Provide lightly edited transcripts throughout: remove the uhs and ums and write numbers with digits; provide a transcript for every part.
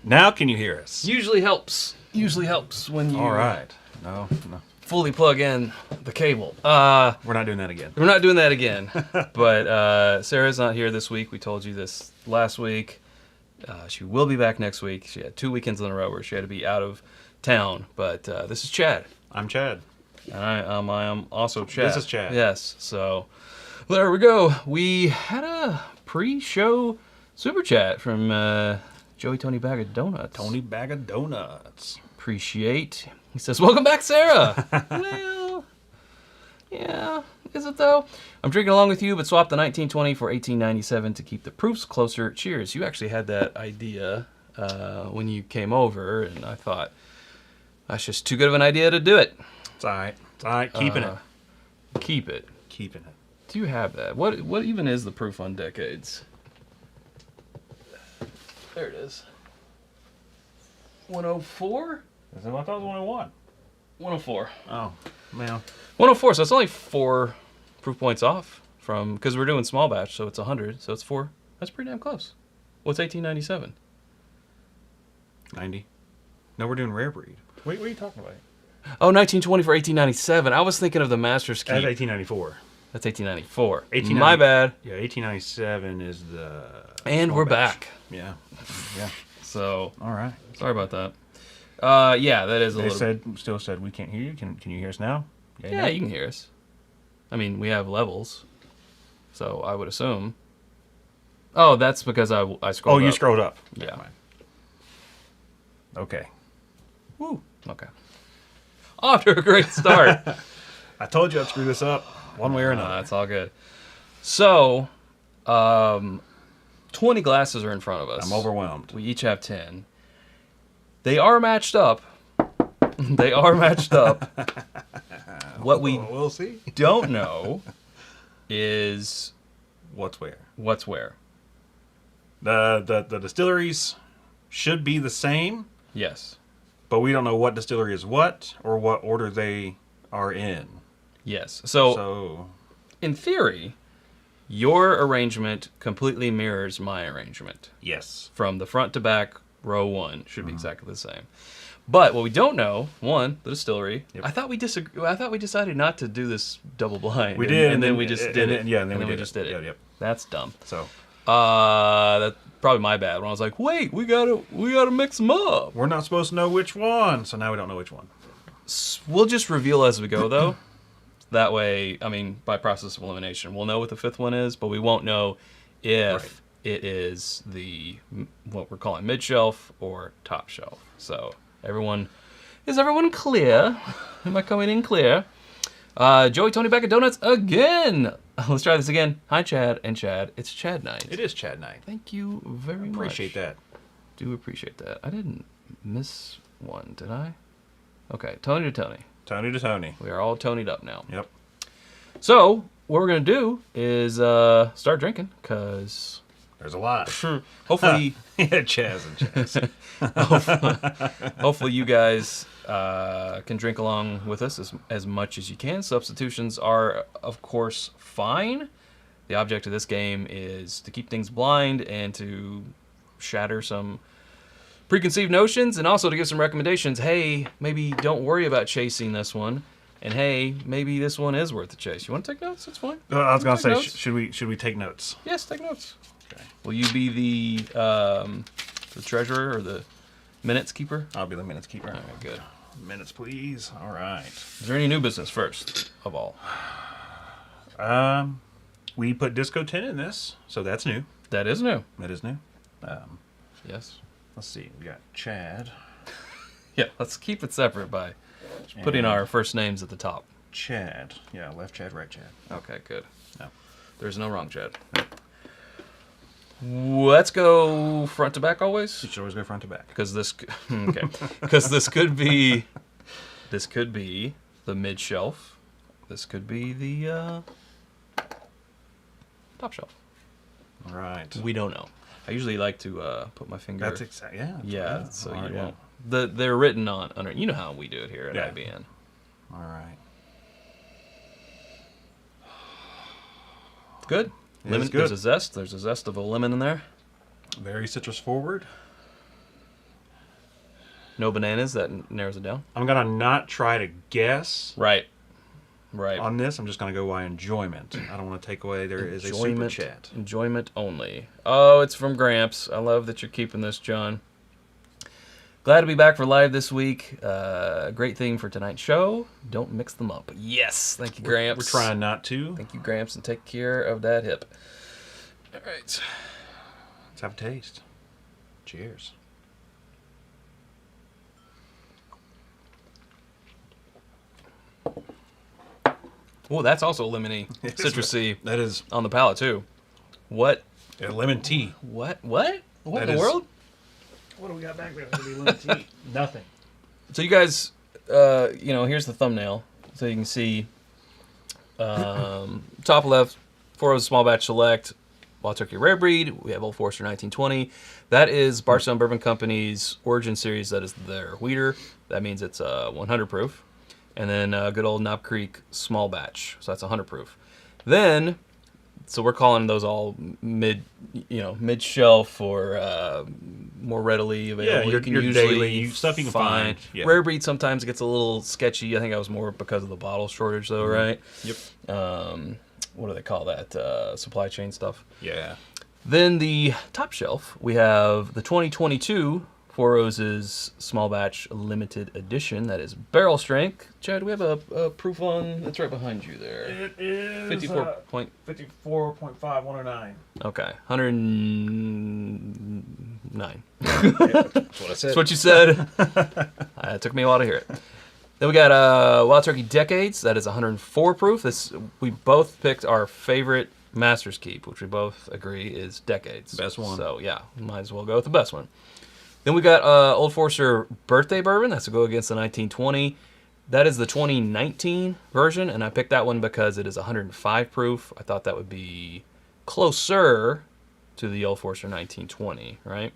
Now can you hear us? Usually helps. Usually helps when you All right. No. fully plug in the cable. We're not doing that again. We're not doing that again. But Sarah's not here this week. We told you this last week. She will be back next week. She had 2 weekends in a row where she had to be out of town. But this is Chad. I'm Chad. And I am also Chad. This is Chad. Yes. So there we go. We had a pre-show super chat from Joey Tony Bag of Donuts. Tony Bag of Donuts. Appreciate. He says, "Welcome back, Sarah." Well, yeah, is it though? I'm drinking along with you, but swap the 1920 for 1897 to keep the proofs closer. Cheers. You actually had that idea when you came over, and I thought that's just too good of an idea to do it. It's all right. It's all right. Keeping it. Keep it. Keeping it. Do you have that? What even is the proof on decades? There it is. 104? I thought it was 101. 104. Oh, man. 104, so it's only 4 proof points off from, because we're doing small batch, so it's 100, so it's 4. That's pretty damn close. What's 1897? 90. No, we're doing rare breed. Wait, what are you talking about? Oh, 1920 for 1897. I was thinking of the Master's Keep. That's 1894. That's 1894. 1890 My bad. Yeah, 1897 is the... And we're back. Yeah. Yeah. So, All right. sorry about that. Yeah, that is a little... Still said, we can't hear you. Can you hear us now? Yeah, no? you can hear us. I mean, we have levels, so I would assume. Oh, that's because I scrolled up. Oh, you scrolled up. Yeah. Never mind. Okay. Woo. Okay. Off to a great start. I told you I'd screw this up one way or another. That's all good. So, 20 glasses are in front of us. I'm overwhelmed. We each have 10. They are matched up. They are matched up. What we we'll see. don't know is What's where? what's where. The distilleries should be the same, Yes. but we don't know what distillery is what or what order they are in. Yes. So, So in theory, your arrangement completely mirrors my arrangement. yes. From the front to back, row 1 should be exactly the same. But what we don't know, one, the distillery. Yep. I thought we decided not to do this double blind. We did, and then we just did it. Yeah, and then we just did it. Yep. That's dumb. So That's probably my bad. When I was like, wait, we gotta mix them up. we're not supposed to know which one, so now we don't know which one. We'll just reveal as we go, though. That way, I mean, by process of elimination, we'll know what the 5th one is, but we won't know if it is what we're calling mid-shelf or top shelf. So is everyone clear? Am I coming in clear? Joey Tony Bag of Donuts again. Let's try this again. Hi, Chad and Chad. It's Chad night. It is Chad night. Thank you very much. Appreciate that. Do appreciate that. I didn't miss one, did I? Okay, Tony to Tony. Tony to Tony. We are all Tony'd up now. Yep. So, what we're going to do is start drinking, because There's a lot. hopefully Yeah, Chaz and Chaz. hopefully you guys can drink along with us as much as you can. Substitutions are, of course, fine. The object of this game is to keep things blind and to shatter some preconceived notions, and also to give some recommendations. Hey, maybe don't worry about chasing this one. And hey, maybe this one is worth the chase. You want to take notes? That's fine. I was gonna Take say, notes. should we take notes? Yes, take notes. Okay. Will you be the treasurer or the minutes keeper? I'll be the minutes keeper. All right, good. Minutes, please. All right. Is there any new business first of all? We put Disco 10 in this, so that's new. That is new. That is new. Yes. Let's see. We got Chad. Yeah, let's keep it separate by putting And our first names at the top. Chad. Yeah, left Chad, right Chad. Okay, good. No. There's no wrong Chad. Let's go front to back always, You should always go front to back. because this could be the mid shelf. This could be the top shelf. All right. We don't know. I usually like to put my finger. That's exactly. Yeah. Yeah, so All right, you yeah. won't. They're written on under. You know how we do it here at Yeah. IBN. All right. Good. It Lemon. is good. There's a zest. There's a zest of a lemon in there. Very citrus forward. No bananas. That narrows it down. I'm gonna not try to guess Right. on this. I'm just gonna go by enjoyment. I don't want to take away. There is a super Enjoyment. chat. Enjoyment only. Oh, it's from Gramps. I love that you're keeping this, John. Glad to be back for live this week. Great theme for tonight's show. Don't mix them up. Yes. Thank you, Gramps. We're trying not to. Thank you, Gramps, and take care of that hip. All right. Let's have a taste. Cheers. Oh, that's also lemony, citrusy. That is on the palate too. What? lemon tea. What in That the is- world? What do we got back there? It's gonna be lemon tea. Nothing. So you guys, here's the thumbnail, so you can see top left, 4 Small Batch Select, Wild Turkey Rare Breed. We have Old Forester 1920. That is Bardstown Bourbon Company's Origin Series. That is their wheater. That means it's 100 proof. And then good old Knob Creek Small Batch. So that's 100 proof. Then, so we're calling those all mid-shelf or more readily available. Yeah, you can your usually daily stuff you can find. Yeah. Rare Breed sometimes gets a little sketchy. I think that was more because of the bottle shortage, though, right? Yep. What do they call that? Supply chain stuff. Yeah. Then the top shelf, we have the 2022 Four Roses Small Batch Limited Edition. That is barrel strength. Chad, do we have a proof on? That's right behind you there. It is 54.109. Okay, 109. That's what I said. That's what you said. It took me a while to hear it. Then we got Wild Turkey Decades. That is 104 proof. We both picked our favorite Master's Keep, which we both agree is Decades. Best one. So yeah, might as well go with the best one. Then we got Old Forester Birthday Bourbon. That's to go against the 1920. That is the 2019 version, and I picked that one because it is 105 proof. I thought that would be closer to the Old Forester 1920, right?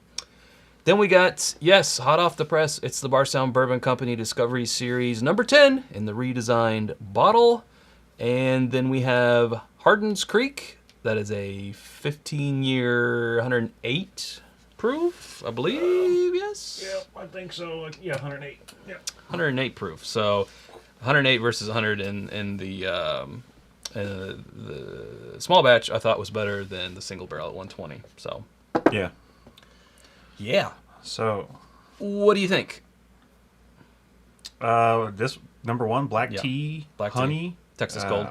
Then we got, yes, hot off the press, it's the Bardstown Bourbon Company Discovery Series number 10 in the redesigned bottle. And then we have Hardin's Creek. That is a 15-year, 108 proof, I believe, yes? Yeah, I think so. Yeah, 108. Yeah. 108 proof. So 108 versus 100 in the small batch I thought was better than the single barrel at 120. So Yeah. yeah. So, What do you think? this number one, black Yeah. tea, Black tea. honey, Texas Gold.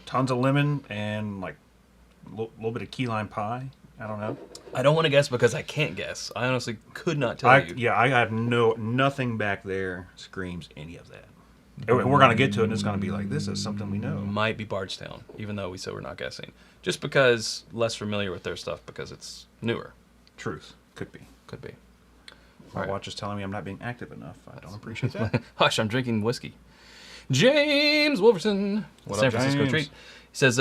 Tons of lemon and like a little bit of key lime pie. I don't know. I don't want to guess because I can't guess. I honestly could not tell you. I have nothing back there screams any of that. And we're gonna get to it, and it's gonna be like, this is something we know. Might be Bardstown, even though we said we're not guessing. Just because less familiar with their stuff because it's newer. Truth could be. Could be. My All right. watch is telling me I'm not being active enough. I don't appreciate that. Hush, I'm drinking whiskey. James Wolverton, What San up, Francisco James? treat. He says,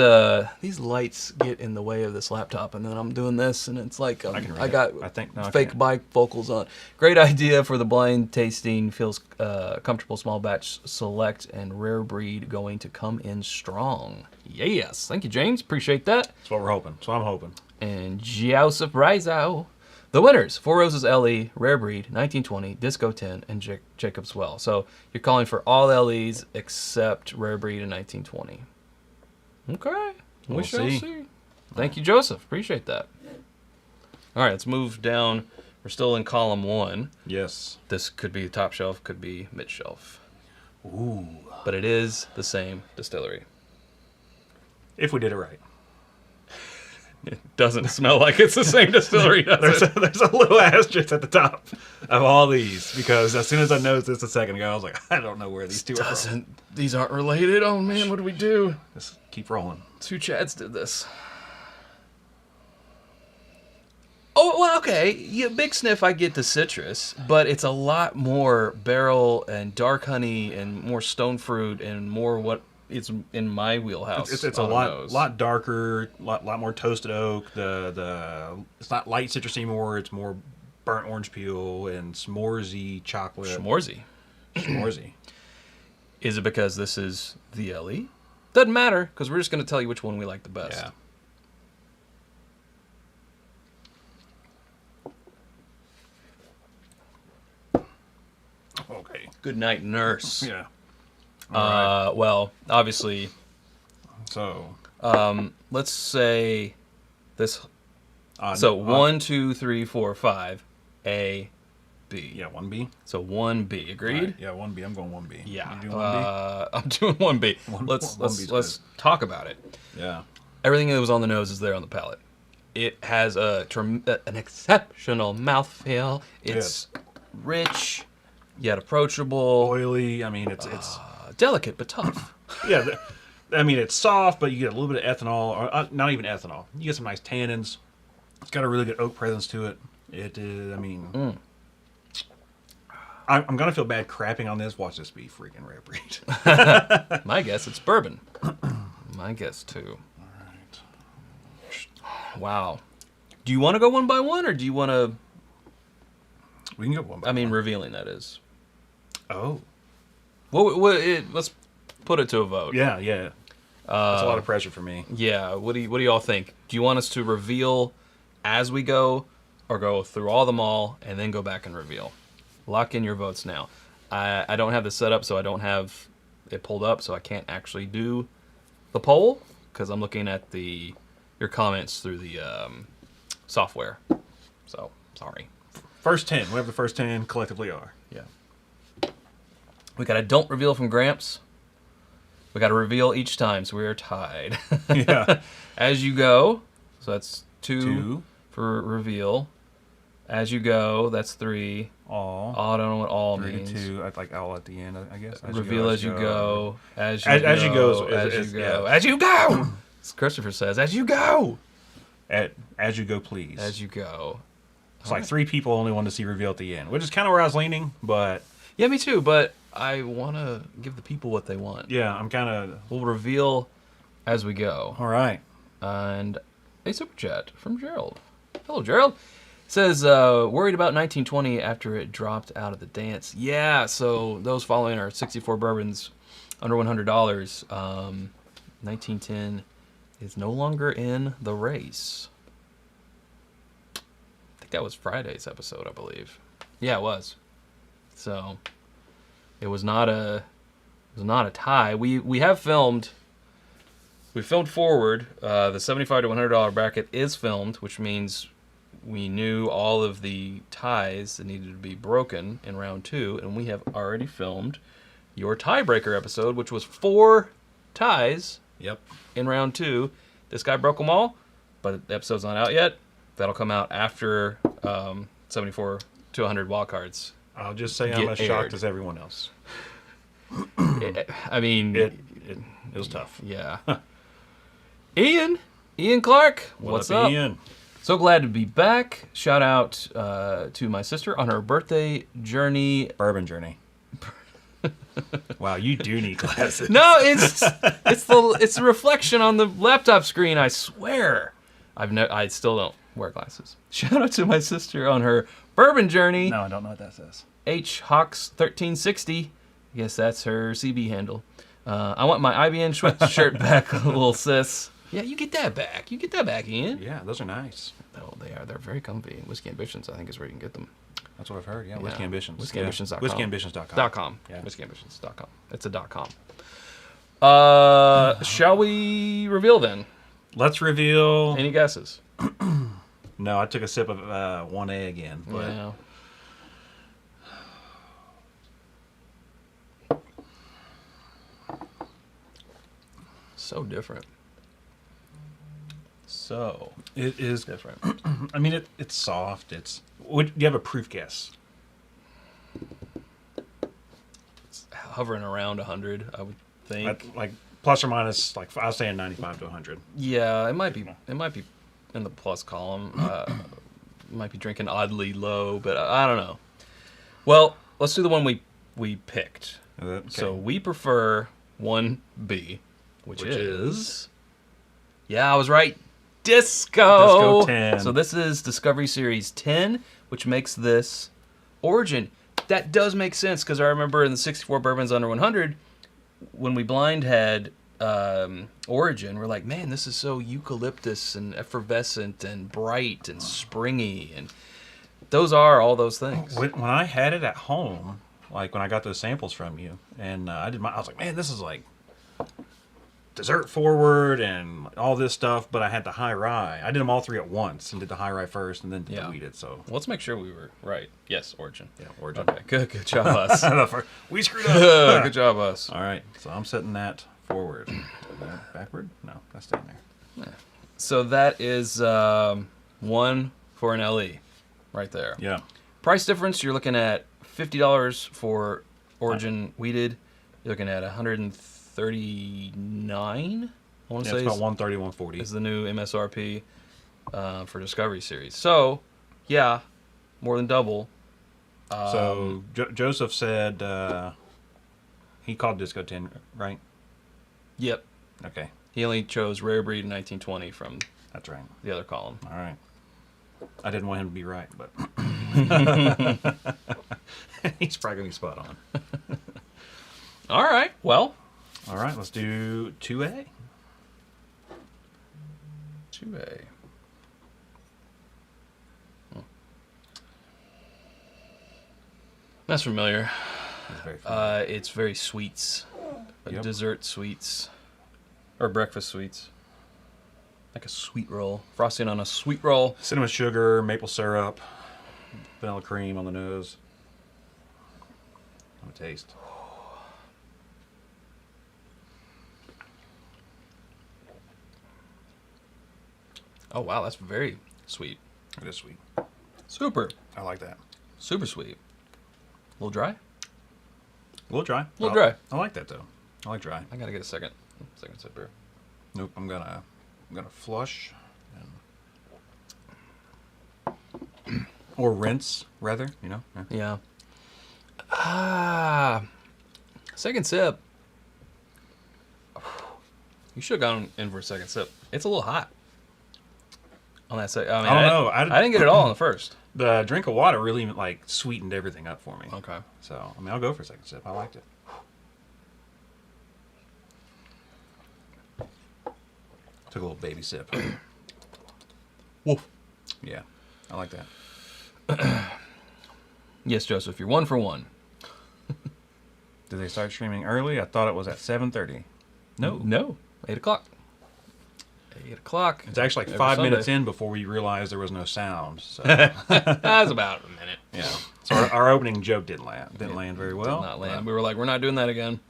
these lights get in the way of this laptop, and then I'm doing this, and it's like I can read I it. got I think- no, I fake can't. bifocals on. Great idea for the blind tasting. Feels comfortable small batch select and rare breed going to come in strong. Yes. Thank you, James. Appreciate that. That's what we're hoping. That's what I'm hoping. And Joseph Rizau. The winners, Four Roses LE, Rare Breed, 1920, Disco 10, and Jacob's Well. So you're calling for all LEs except Rare Breed and 1920. Okay. We We'll shall see. see. Thank you, Joseph. Appreciate that. All right, let's move down. We're still in column 1. Yes. This could be top shelf, could be mid shelf. Ooh. But it is the same distillery. If we did it right. It doesn't smell like it's the same distillery, does it? There's a little asterisk at the top of all these because as soon as I noticed this a second ago, I was like, I don't know where these two are from. These aren't related. Oh man, what do we do? Just keep rolling. 2 Chads did this. Oh, well, okay. Yeah, big sniff, I get the citrus, but it's a lot more barrel and dark honey and more stone fruit and more what it's in my wheelhouse. It's a on the nose. lot darker, lot more toasted oak. It's not light citrus anymore. It's more burnt orange peel and s'moresy chocolate. Schmorzy. S'moresy. Is it because this is the LE? Doesn't matter, because we're just going to tell you which one we like the best. Yeah. Okay. Good night, nurse. Yeah. All right. Well, obviously, So. let's say this. Odd, So odd- 1, 2, 3, 4, 5, A, B. Yeah, 1B. So 1B. Agreed? Right, yeah, 1B. I'm going 1B. Yeah. You doing 1B? I'm doing 1B. One B's Let's talk about it. Yeah. Everything that was on the nose is there on the palate. It has an exceptional mouthfeel. It's rich, yet approachable. Oily. I mean, it's Delicate, but tough. yeah. I mean, it's soft, but you get a little bit of ethanol, or not even ethanol. You get some nice tannins. It's got a really good oak presence to it. It is. I mean, I'm gonna feel bad crapping on this. Watch this be freaking rare breed. My guess, it's bourbon. My guess, too. All right. Wow. Do you want to go one by one, or do you want to... We can go one by I mean, one. revealing, that is. Oh. Let's put it to a vote. Yeah, yeah. That's a lot of pressure for me. Yeah, what do y'all think? Do you want us to reveal as we go, or go through all them all and then go back and reveal? Lock in your votes now. I don't have this set up, so I don't have it pulled up, so I can't actually do the poll because I'm looking at your comments through the software. So sorry. First 10. Whatever the first 10 collectively are. Yeah. We got a don't reveal from Gramps. We got to reveal each time, so we are tied. Yeah. As you go, so that's 2 2. for reveal. As you go, that's 3. All. I don't know what all 3 means. to 2. I'd like all at the end, I guess. Reveal as you go. As you As you go. go As is- you go. yeah. As you go. As Christopher says, as you go. As you go, please. As you go. It's like 3 people only want to see reveal at the end, which is kind of where I was leaning, but Yeah, me too, but I want to give the people what they want. yeah, I'm kind of... We'll reveal as we go. All right. And a super chat from Gerald. Hello, Gerald. Says, worried about 1920 after it dropped out of the dance. Yeah, so those following are 64 bourbons under $100. 1910 is no longer in the race. I think that was Friday's episode, I believe. Yeah, it was. So it was not a tie. We have filmed. We filmed forward. The $75 to $100 bracket is filmed, which means we knew all of the ties that needed to be broken in round 2, and we have already filmed your tiebreaker episode, which was 4 ties Yep. in round 2. This guy broke them all, but the episode's not out yet. That'll come out after 74 to 100 wildcards. I'll just say I'm Get as shocked aired. as everyone else. I mean, It was tough. yeah. Ian Clark, what's up? Ian? So glad to be back. Shout out to my sister on her birthday journey. Bourbon journey. Wow, you do need glasses. No, it's a reflection on the laptop screen. I swear. I still don't wear glasses. Shout out to my sister on her bourbon journey. No, I don't know what that says. H Hawks 1360. I guess that's her CB handle. I want my IBN sweatshirt back, little sis. Yeah, you get that back. You get that back, Ian. Yeah, those are nice. Oh, they are. They're very comfy. Whiskey Ambitions, I think, is where you can get them. That's what I've heard. Yeah, Whiskey Ambitions. WhiskeyAmbitions.com. WhiskeyAmbitions.com. .com. Yeah. WhiskeyAmbitions.com. It's a .com. Shall we reveal then? Let's reveal. Any guesses? No, I took a sip of 1A again. But Yeah. So different. So it is different. I mean, it's soft. Do you have a proof guess? It's hovering around 100, I would think. Like plus or minus, like I was saying 95 to 100. Yeah, it might be. It might be in the plus column. Might be drinking oddly low, but I don't know. Well, let's do the one we picked. Okay. So we prefer 1B, which is... Yeah, I was right. Disco 10. So this is Discovery Series 10, which makes this Origin. That does make sense, because I remember in the 64 Bourbons Under 100, when we blind had Origin, we're like, man, this is so eucalyptus and effervescent and bright and springy. And those are all those things. When I had it at home, like when I got those samples from you, and I was like, man, this is like dessert forward and all this stuff. But I had the high rye. I did them all three at once, and did the high rye first, and then did the wheated. So well, let's make sure we were right. Yes, origin. Yeah, origin. Okay, good job, us. We screwed up. Good job, us. All right, so I'm setting that forward. Backward? No, that's staying there. Yeah. So that is one for an LE, right there. Yeah. Price difference, you're looking at $50 for Origin Wheated. You're looking at $139. I want to say it's about 130, 140. is the new MSRP for Discovery Series. So, yeah, more than double. So Joseph said he called Disco 10, right? Yep. Okay, He only chose Rare Breed 1920 from that's right. the other column. All right. I didn't want him to be right, but he's probably going to be spot on. All right. Well, All right, let's do 2A. 2A. That's familiar. It's very fun. It's very sweets. Yep. Dessert sweets. Or breakfast sweets. Like a sweet roll. Frosting on a sweet roll. Cinnamon sugar, maple syrup, vanilla cream on the nose. Have a taste. Oh, wow. That's very sweet. It is sweet. Super. I like that. Super sweet. A little dry? A little dry. A little dry. I like that though. I like dry. I gotta get a second sip here. Nope. I'm gonna flush or rinse rather. You know. Yeah. Yeah. Second sip. You should have gone in for a second sip. It's a little hot. On that second. I mean, I don't know. I didn't get it all on the first. The drink of water really like sweetened everything up for me. Okay. So I mean, I'll go for a second sip. I liked it. Took a little baby sip. Woof. Yeah, I like that. Yes, Joseph, you're 1 for 1. Did they start streaming early? I thought it was at 7:30. No. 8 o'clock. 8 o'clock. It's actually like every 5 Sunday. minutes in before we realized there was no sound. So That's about a minute. yeah. So our opening joke didn't land. Didn't land very well. Did not land. We were like, we're not doing that again.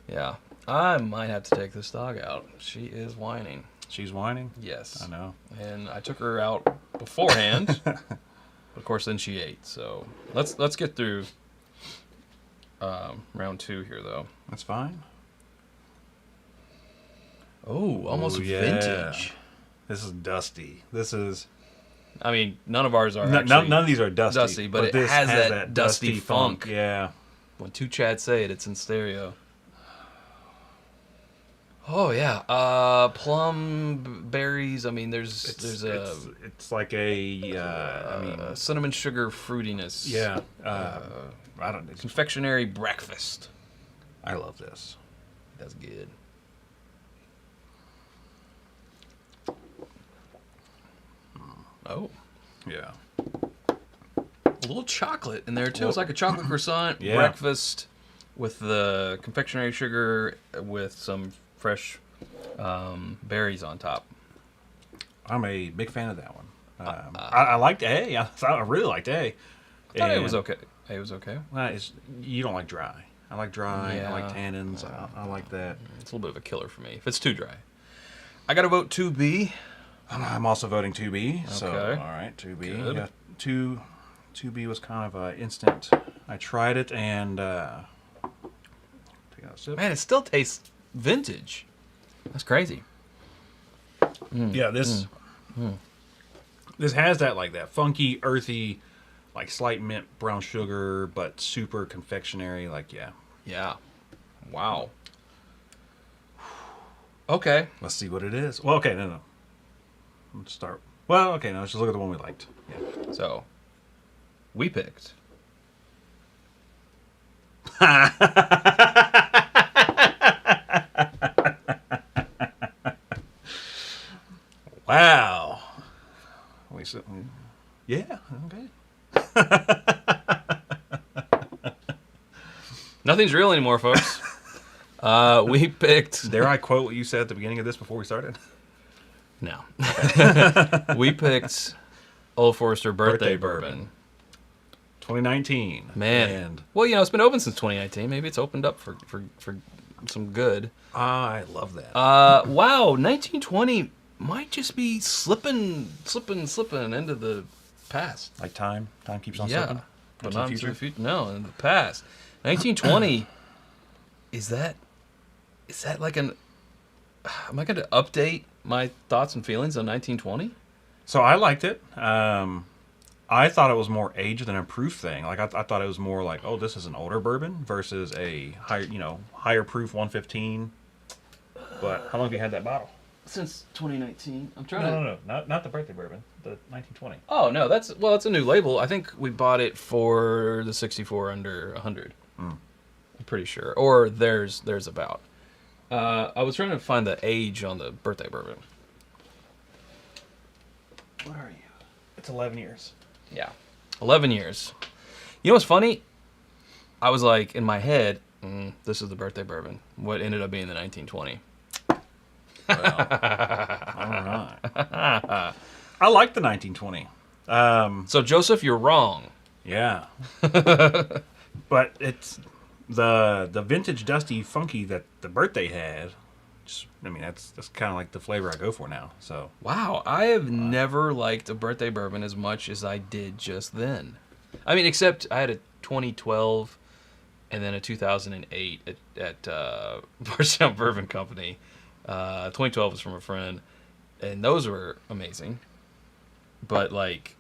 Yeah. I might have to take this dog out. She is whining. She's whining. Yes. I know. And I took her out beforehand. But of course, then she ate. So let's get through round 2 here, though. That's fine. Oh, almost Ooh, yeah. vintage. This is dusty. This is I mean, none of ours are none actually of these are dusty, but it this has that dusty funk. Yeah. When two Chads say it, it's in stereo. Oh yeah, plum berries. I mean, there's it's like a I mean cinnamon sugar fruitiness. yeah. I don't. Confectionery breakfast. I love this. That's good. Oh, Yeah. a little chocolate in there too. It's like a chocolate croissant Yeah. breakfast with the confectionery sugar with some fresh berries on top. I'm a big fan of that one. I liked A. I really liked A. I thought it was okay. It was okay. Well, you don't like dry. I like dry. I like Yeah. tannins. I like that. It's a little bit of a killer for me if it's too dry. I gotta vote 2B. I'm also voting 2B. So Okay. all right, 2B. Good. Yeah, 2B was kind of an instant. I tried it and take out a sip. Man, it still tastes vintage. That's crazy. Yeah, this has that funky, earthy, like slight mint brown sugar, but super confectionery. Like Yeah. Wow. Okay. Let's see what it is. Well, okay, no. Let's start. Well, okay, no. Let's just look at the one we liked. Yeah. So, we picked. Wow. Yeah. Okay. Nothing's real anymore, folks. We picked... Dare I quote what you said at the beginning of this before we started? No. We picked Old Forester Birthday Bourbon. 2019. Man. And Well, it's been open since 2019. Maybe it's opened up for some good. I love that. Wow, 1920 might just be slipping into the past. Like time keeps on Yeah, slipping. but Into not the into the future. future. No, in the past. 1920. Is that like an? Am I going to update my thoughts and feelings on 1920? So I liked it. I thought it was more age than a proof thing. Like I thought it was more like, oh, this is an older bourbon versus a higher proof 115. But how long have you had that bottle? Since 2019. I'm trying No, not the birthday bourbon. The 1920. Oh no, that's a new label. I think we bought it for the 64 under 100. I'm pretty sure. Or there's about. I was trying to find the age on the birthday bourbon. What are you? It's 11 years. Yeah, 11 years. You know what's funny? I was like in my head, this is the birthday bourbon. What ended up being the 1920? Well, all right. I like the 1920. So Joseph, you're wrong. Yeah. But it's the vintage dusty funky that the birthday had. That's kind of like the flavor I go for now. So Wow, I have never liked a birthday bourbon as much as I did just then. I mean, except I had a 2012 and then a 2008 at Bardstown Bourbon Company. 2012 was from a friend, and those were amazing. But like,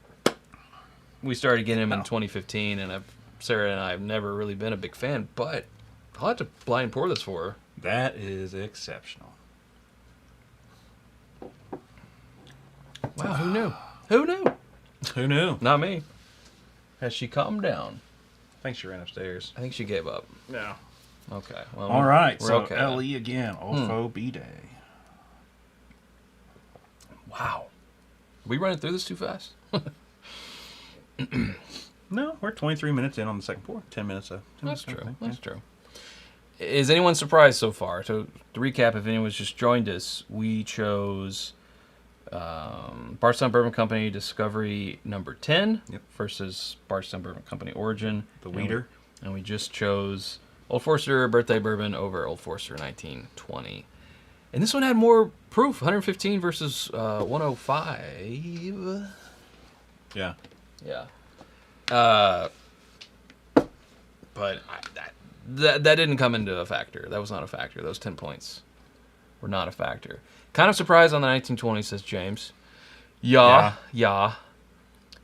we started getting them in 2015, and Sarah and I have never really been a big fan. But I'll have to blind pour this for her. that is exceptional. Wow, who knew? Who knew? Who knew? Not me. Has she calmed down? Thanks, she ran upstairs. I think she gave up. Yeah. Okay. Well, All right. we're So okay. LE again. Ofo B-Day. Wow. Are we running through this too fast? No, we're 23 minutes in on the second pour. 10 minutes. That's true. That's true. Is anyone surprised so far? To recap, if anyone's just joined us, we chose Bardstown Bourbon Company Discovery number 10 versus Bardstown Bourbon Company Origin. The Weeder. And we just chose Old Forester Birthday Bourbon over Old Forester 1920. And this one had more proof, 115 versus 105. Yeah. Yeah. But that didn't come into a factor. That was not a factor. Those 10 points were not a factor. Kind of surprised on the 1920, says James. Yeah.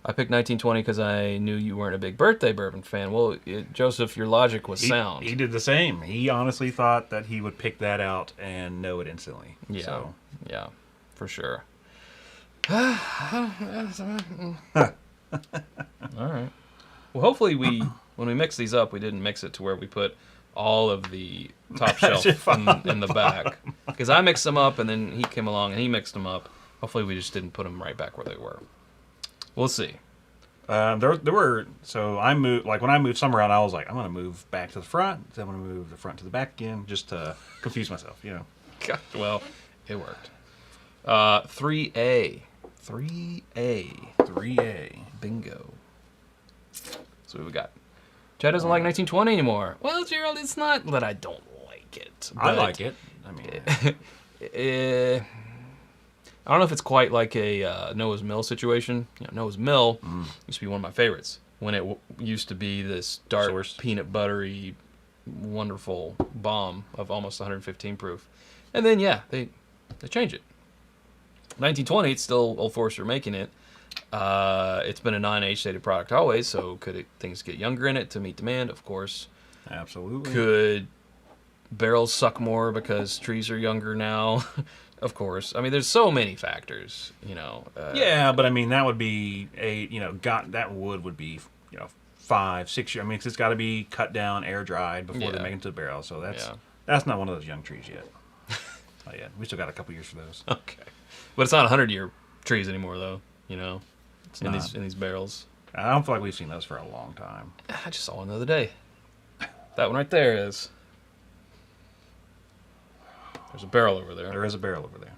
I picked 1920 because I knew you weren't a big birthday bourbon fan. Well, Joseph, your logic was sound. He did the same. He honestly thought that he would pick that out and know it instantly. Yeah. So. Yeah, for sure. All right. Well, hopefully when we mix these up, we didn't mix it to where we put all of the top shelf in the back. Because I mixed them up, and then he came along and he mixed them up. Hopefully we just didn't put them right back where they were. We'll see. There were, so I moved, like when I moved some around, I was like, I'm going to move back to the front, then I'm going to move the front to the back again, just to confuse myself, God, well, it worked. 3A. 3A. Bingo. So what we got? Chad doesn't like 1920 anymore. Well, Gerald, it's not that I don't like it. I like it. I mean, I don't know if it's quite like a Noah's Mill situation. Noah's Mill used to be one of my favorites when it used to be this dark, peanut buttery, wonderful bomb of almost 115 proof. And then, they changed it. 1920, it's still Old Forester making it. It's been a non-age stated product always, so could things get younger in it to meet demand? Of course. Absolutely. Could barrels suck more because trees are younger now? Of course. I mean, there's so many factors, yeah, but I mean, that would be that wood would be, 5, 6 years. I mean, it's got to be cut down, air dried before they make it to the barrel. So that's not one of those young trees yet. Oh yeah, we still got a couple years for those. Okay, but it's not 100-year trees anymore, though. It's in these barrels. I don't feel like we've seen those for a long time. I just saw one the other day. That one right there is. There's a barrel over there. There is a barrel over there.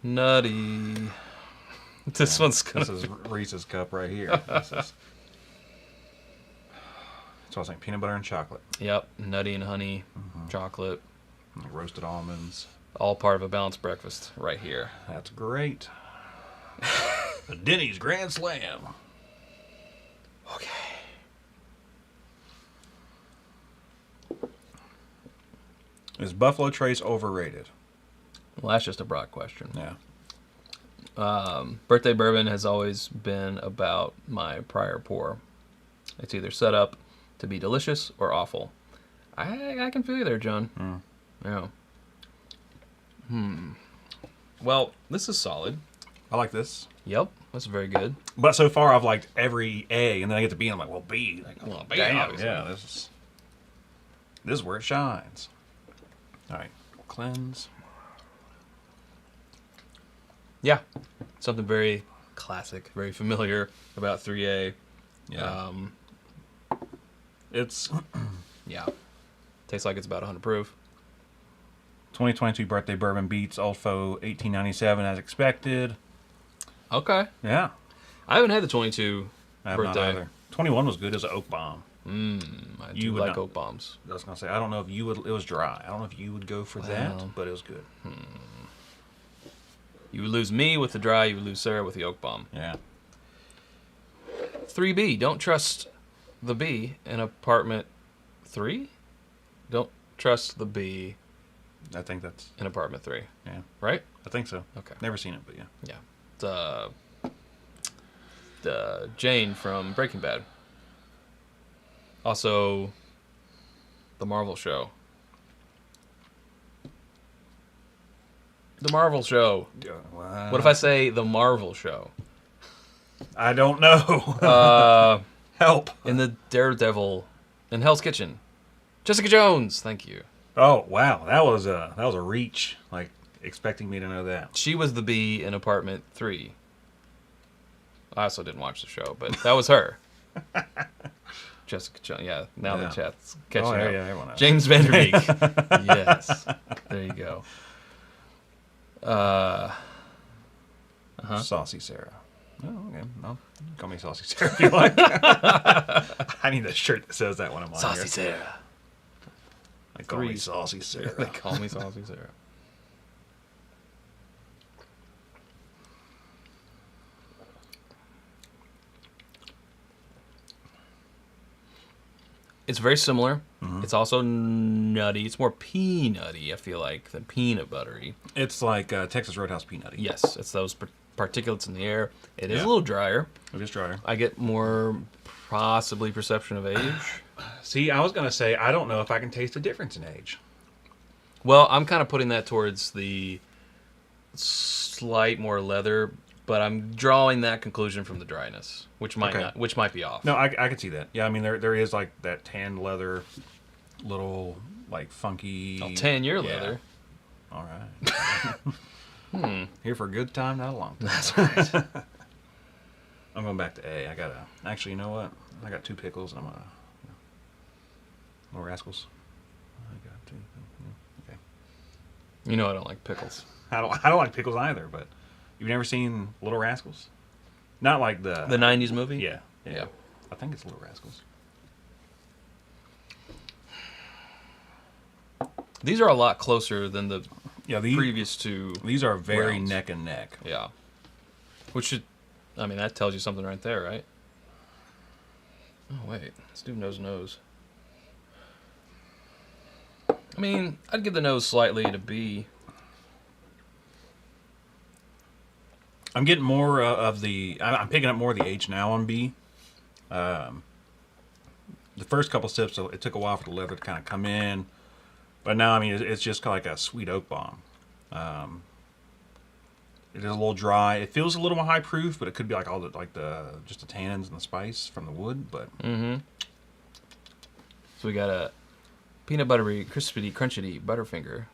Nutty. This one's gonna. This is Reese's cup right here. This is. So I was saying peanut butter and chocolate. Yep, nutty and honey, chocolate. And roasted almonds. All part of a balanced breakfast right here. That's great. The Denny's Grand Slam. Okay. Is Buffalo Trace overrated? Well, that's just a broad question. Yeah. Birthday bourbon has always been about my prior pour. It's either set up to be delicious or awful. I can feel you there, John. Yeah. Well, this is solid. I like this. Yep, that's very good. But so far, I've liked every A, and then I get to B, and I'm like, well, B. Like, Well, B, damn, obviously. yeah, this is where it shines. All right, cleanse. Yeah, something very classic, very familiar about 3A. Yeah. It's Yeah. Tastes like it's about 100 proof. 2022 birthday bourbon beats Old Foe 1897 as expected. Okay. Yeah. I haven't had the 22 I have birthday. not either. 21 was good as an oak bomb. I You do would like not- oak bombs. I was going to say, I don't know if you would, it was dry. I don't know if you would go for Well. that, but it was good. You would lose me with the dry, you would lose Sarah with the oak bomb. Yeah. 3B, don't trust the B in apartment 3? Don't trust the B I think that's, in apartment 3, yeah. right? I think so. Okay. Never seen it, but yeah. Yeah. The Jane from Breaking Bad. Also, The Marvel Show. The Marvel Show. What if I say The Marvel Show? I don't know. Help. In the Daredevil in Hell's Kitchen. Jessica Jones. Thank you. Oh, wow. That was a reach. Like, expecting me to know that. She was the bee in apartment 3. I also didn't watch the show, but that was her. Jessica Jones. Yeah, now the chat's catching up. Yeah, everyone knows. James Vanderbeek. Yes. There you go. Saucy Sarah. Oh, okay. No, call me Saucy Sarah if you like. I need a shirt that says that when I'm on Saucy here. Sarah. They call me Saucy They Sarah. call me Saucy Sarah. It's very similar. It's also nutty. It's more peanutty, I feel like, than peanut buttery. It's like Texas Roadhouse peanutty. Yes, it's those particulates in the air. It is Yeah. a little drier. It is drier. I get more possibly perception of age. See, I was going to say, I don't know if I can taste a difference in age. Well, I'm kind of putting that towards the slight more leather, but I'm drawing that conclusion from the dryness, which might Okay. not, which might be off. No, I can see that. Yeah, I mean, there is like that tan leather, little, like, funky. 10-year Yeah. leather. All right. Here for a good time, not a long time. That's right. I'm going back to A. I got to, actually, you know what? I got 2 pickles, and I'm going to, no rascals. I got 2. Okay. You know I don't like pickles. I don't like pickles either, but you've never seen Little Rascals? Not like the 90s movie? Yeah. Yeah. I think it's Little Rascals. These are a lot closer than the Yeah, previous two. these are very rounds. neck and neck. Yeah. Which should, I mean, that tells you something right there, right? Oh, wait. This dude knows nose. I mean, I'd give the nose slightly to B. I'm getting more of the. I'm picking up more of the H now on B. The first couple sips, it took a while for the leather to kind of come in, but now I mean it's just kind of like a sweet oak bomb. It is a little dry. It feels a little more high proof, but it could be like all the just the tannins and the spice from the wood. But So we got a peanut buttery, crispity, crunchity Butterfinger.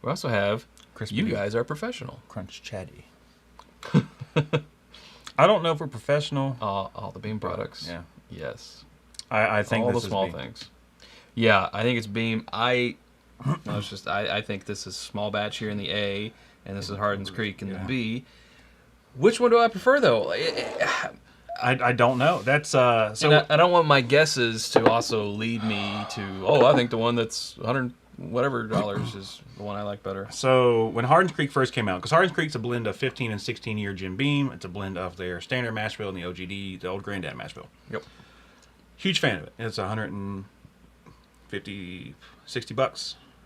We also have, you Crispity. guys are professional. crunch chatty. I don't know if we're professional. All the bean products. Yeah. Yes. I think All this the is small B. things. Yeah, I think it's Beam. I think this is small batch here in the A, and this is Hardin's Creek in the B. Which one do I prefer, though? I don't know. That's so. And I don't want my guesses to also lead me to, I think the one that's $100 whatever is the one I like better. So when Hardin's Creek first came out, because Hardin's Creek's a blend of 15 and 16 year Jim Beam. It's a blend of their standard mash bill and the OGD, the old Granddad mash bill. Yep. Huge fan of it. It's $150, $60 or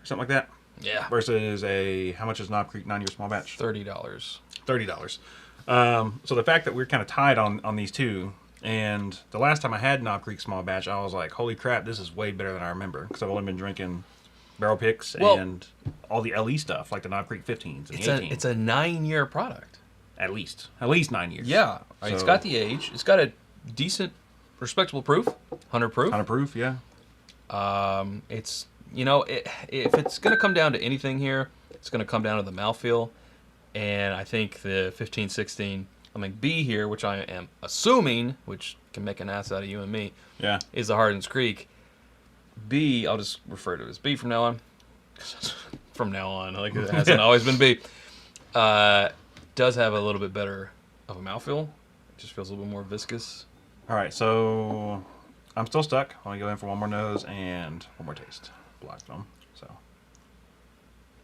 something like that. Yeah. Versus how much is Knob Creek 9 year small batch? $30. $30. So the fact that we're kind of tied on these two, and the last time I had Knob Creek small batch, I was like, holy crap, this is way better than I remember, because I've only been drinking barrel picks and all the LE stuff, like the Knob Creek 15s and the 18s. It's a 9-year product. At least 9 years. Yeah. It's got the age. It's got a decent, respectable proof. 100 proof. 100 proof, yeah. It's, if it's going to come down to anything here, it's going to come down to the mouthfeel. And I think the 15, 16, B here, which I am assuming, which can make an ass out of you and me, is the Hardin's Creek. B, I'll just refer to it as B from now on. From now on, like it hasn't always been B. Does have a little bit better of a mouthfeel. It just feels a little bit more viscous. All right, so I'm still stuck. I want to go in for one more nose and one more taste. Black film. So,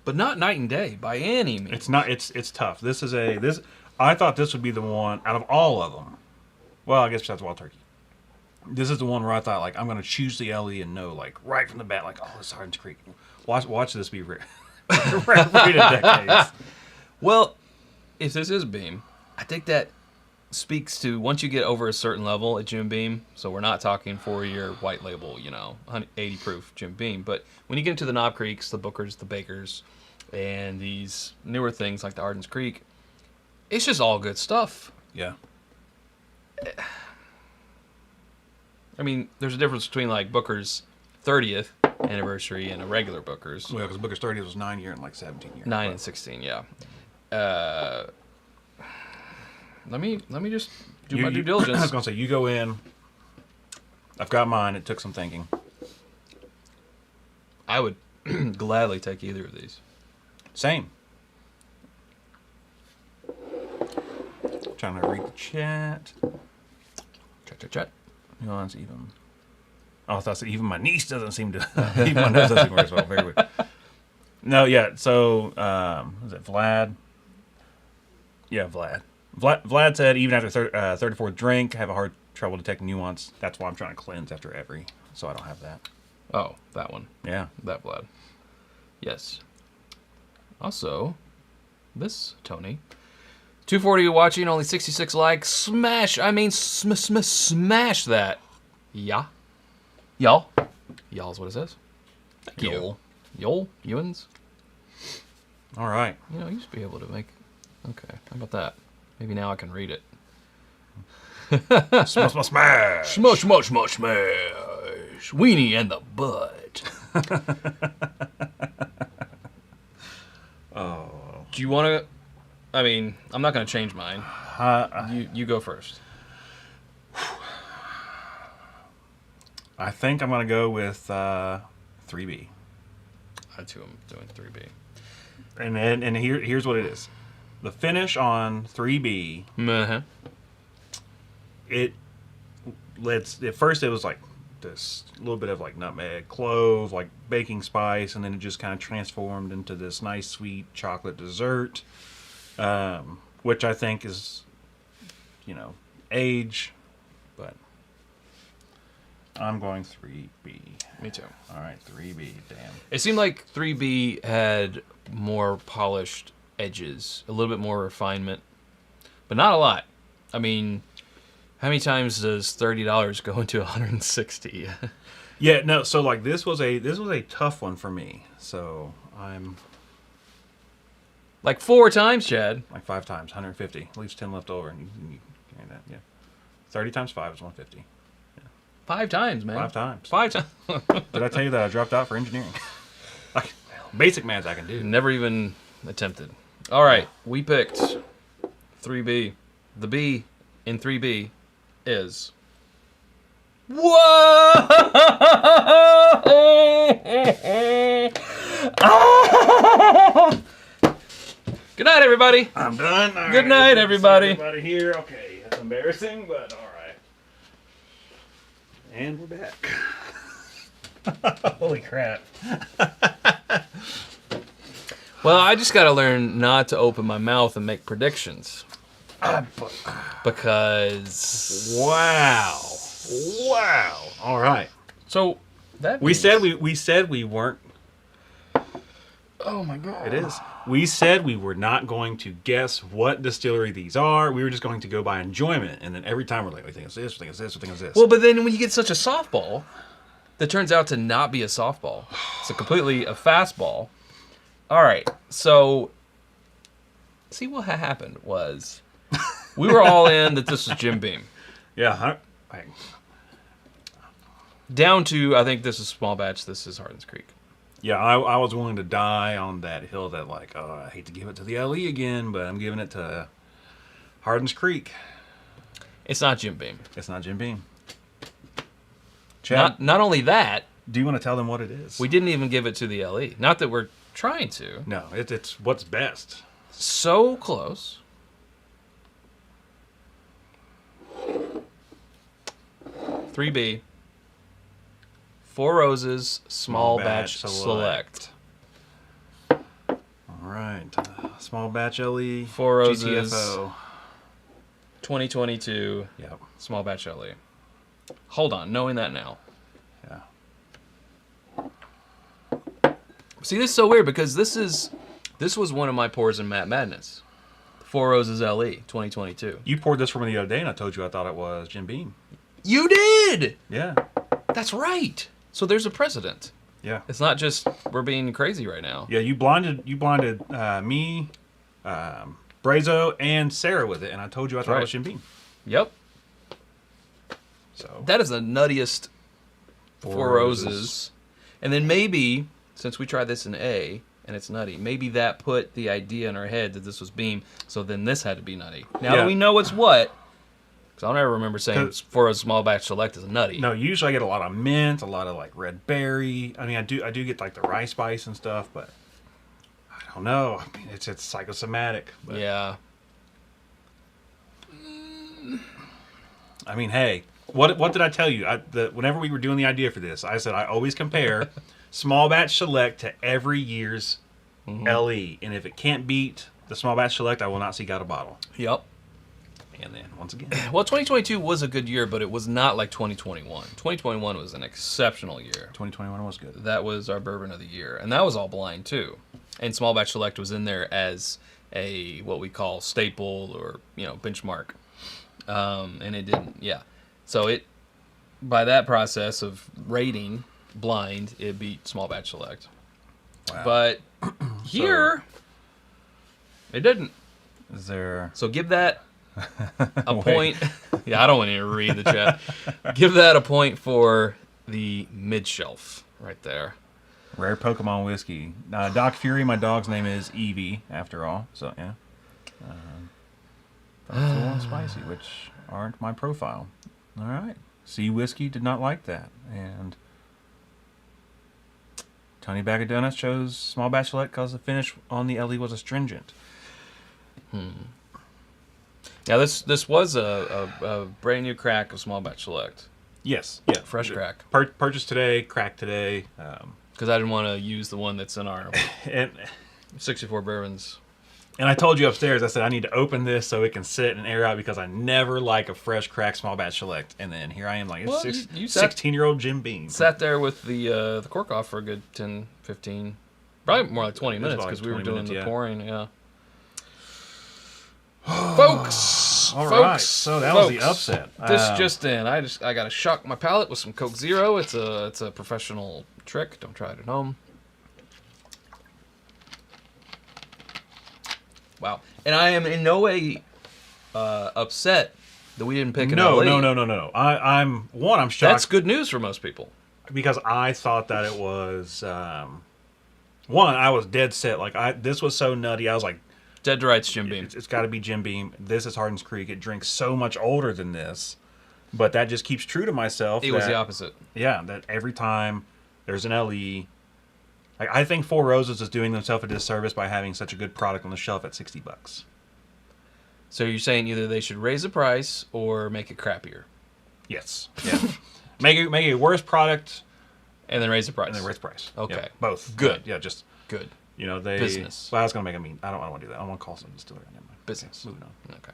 but not night and day by any means. It's not. It's tough. I thought this would be the one out of all of them. Well, I guess besides Wild Turkey. This is the one where I thought, like, I'm going to choose the LE and know, like, right from the bat, like, this is Hardin's Creek. Watch this be rated decades. Well, if this is Beam, I think that speaks to once you get over a certain level at Jim Beam, so we're not talking 4-year white label, 80 proof Jim Beam, but when you get into the Knob Creeks, the Bookers, the Bakers, and these newer things like the Hardin's Creek, it's just all good stuff. Yeah. There's a difference between like Booker's 30th anniversary and a regular Booker's. Well, because Booker's 30th was 9 year and like 17 years. 9 and 16, yeah. Let me just do my due diligence. I was gonna say, you go in. I've got mine. It took some thinking. I would gladly take either of these. Same. Trying to read the chat. Chat. It's even. Oh, I thought even my niece doesn't seem to. Even my nose doesn't work as well. Very weird. No, yeah. So, is it Vlad? Yeah, Vlad. Vlad said even after 34th drink, have a hard trouble detecting nuance. That's why I'm trying to cleanse after every, so I don't have that. Oh, that one. Yeah, that Vlad. Yes. Also, this Tony. 240 watching, only 66 likes. Smash that. Yeah. Y'all. Y'all's what it says. Thank you. Y'all. Ewans. All right. I used to be able to make... Okay, how about that? Maybe now I can read it. Smash. Smash. Weenie and the butt. Oh. Do you want to... I'm not going to change mine. You go first. I think I'm going to go with 3B. I too am doing 3B. And here's what it is. The finish on 3B. Uh-huh. At first it was like this little bit of like nutmeg, clove, like baking spice, and then it just kind of transformed into this nice sweet chocolate dessert, which I think is, age, but I'm going 3B. Me too. All right, 3B. Damn. It seemed like 3B had more polished edges, a little bit more refinement, but not a lot. How many times does $30 go into 160? Yeah, no. So like this was a tough one for me. So I'm like 4 times, Chad. like 5 times, 150. Leaves 10 left over, and you carry that. Yeah, 30 times 5 is 150. 5 times, man. 5 times. 5 times. Did I tell you that I dropped out for engineering? Like, basic math I can do. Never even attempted. All right, we picked 3B. The B in 3B is... Whoa! night, everybody. I'm done. All Good right, night, let's see everybody. Everybody here. Okay, that's embarrassing, but all right. And we're back. Holy crap. Well, I just got to learn not to open my mouth and make predictions. Because... Wow. All right. So, that We means... said we weren't. Oh, my God. It is. We said we were not going to guess what distillery these are. We were just going to go by enjoyment. And then every time we're like, we think it's this, we think it's this, we think it's this. Well, but then when you get such a softball, that turns out to not be a softball. It's completely a fastball. All right, so see what happened was we were all in that this was Jim Beam. Yeah. Down to, I think this is small batch, this is Hardin's Creek. Yeah, I was willing to die on that hill that, like, oh, I hate to give it to the LE again, but I'm giving it to Hardin's Creek. It's not Jim Beam. It's not Jim Beam. Chad, Not only that, do you want to tell them what it is? we didn't even give it to the LE. Not that we're trying to. No, it's what's best. So close. $3B. Four Roses, small batch select. All right. Small batch LE. Four Roses. GTFO. 2022. Yep. Small batch LE. Hold on, knowing that now. Yeah. See, this is so weird because this was one of my pours in Matt Madness. Four Roses LE 2022. You poured this for me the other day, and I told you I thought it was Jim Beam. You did. Yeah. That's right. So there's a precedent. Yeah. It's not just we're being crazy right now. Yeah. You blinded me, Brazo, and Sarah with it, and I told you I thought it was Jim Beam. Yep. So That is the nuttiest Four Roses. And then maybe, since we tried this in A, and it's nutty, maybe that put the idea in our head that this was Beam, so then this had to be nutty. Now that we know it's what, because I don't ever remember saying Four Roses Small Batch Select is nutty. No, usually I get a lot of mint, a lot of like red berry. I mean, I do get like the rice spice and stuff, but I don't know. I mean, it's psychosomatic. But, Yeah. I mean, hey, what did I tell you? Whenever we were doing the idea for this, I said I always compare small batch select to every year's LE, and if it can't beat the small batch select, I will not seek out a bottle. Yep. And then once again, Well, 2022 was a good year, but it was not like 2021. 2021 was an exceptional year. 2021 was good. That was our bourbon of the year, and that was all blind too. And Small Batch Select was in there as a what we call staple or benchmark, and it didn't. Yeah, so it by that process of rating blind, it beat Small Batch Select. Wow. But here, it didn't. Is there? So give that a point. Yeah, I don't want to read the chat. Give that a point for the mid shelf right there. Rare Pokemon whiskey. Doc Fury, my dog's name is Eevee, after all. So, yeah. Full and spicy, which aren't my profile. All right. Sea Whiskey did not like that. And Tony Bag of Donuts chose Small Batch Select because the finish on the LE was astringent. Now, this was a brand new crack of Small Batch Select. Yes. Yeah. Fresh crack. Purchased today, cracked today. Because I didn't want to use the one that's in our And 64 bourbons. And I told you upstairs, I said I need to open this so it can sit and air out because I never like a fresh cracked small batch select. And then here I am like, Well, it's you sat- 16-year-old Jim Beam. Sat there with the cork off for a good 10, 15, probably more like 20 It was minutes about because like we were 20 doing minutes, the yeah. pouring. Yeah. Folks. All folks, right, so that was the folks, upset. This just in. I got to shock my palate with some Coke Zero. It's a professional trick. Don't try it at home. Wow. And I am in no way upset that we didn't pick an LE. No. I'm shocked. That's good news for most people. Because I thought that it was one. I was dead set. Like this was so nutty. I was like, Dead to rights, Jim Beam. it's got to be Jim Beam. This is Hardin's Creek. It drinks so much older than this, but that just keeps true to myself. It was the opposite. Yeah, that every time there's an LE, Like, I think Four Roses is doing themselves a disservice by having such a good product on the shelf at $60. So you're saying either they should raise the price or make it crappier, Yes. Yeah. make it a worse product and then raise the price. and then raise the price. Okay. Yeah, both. Good. Yeah. Just Good they business. Well, I was gonna make a mean. I don't want to do that. I want to call some distillery. Never mind. Business. Moving on. Okay.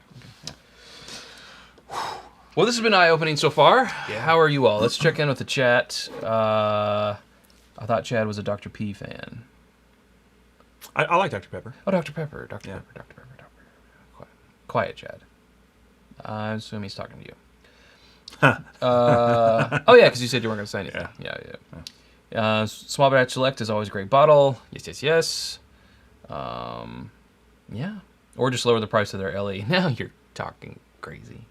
Yeah. Well, this has been eye-opening so far. Yeah. How are you all? Let's check in with the chat. I thought Chad was a Dr. P fan. I like Dr. Pepper. Oh, Dr. Pepper. Dr. Yeah. Pepper. Dr. Pepper. Dr. Pepper. Quiet, Chad. I assume he's talking to you. Oh, yeah, because you said you weren't going to say anything. Yeah. Small Batch Select is always a great bottle. Yes. Yeah. Or just lower the price of their LE. Now you're talking crazy.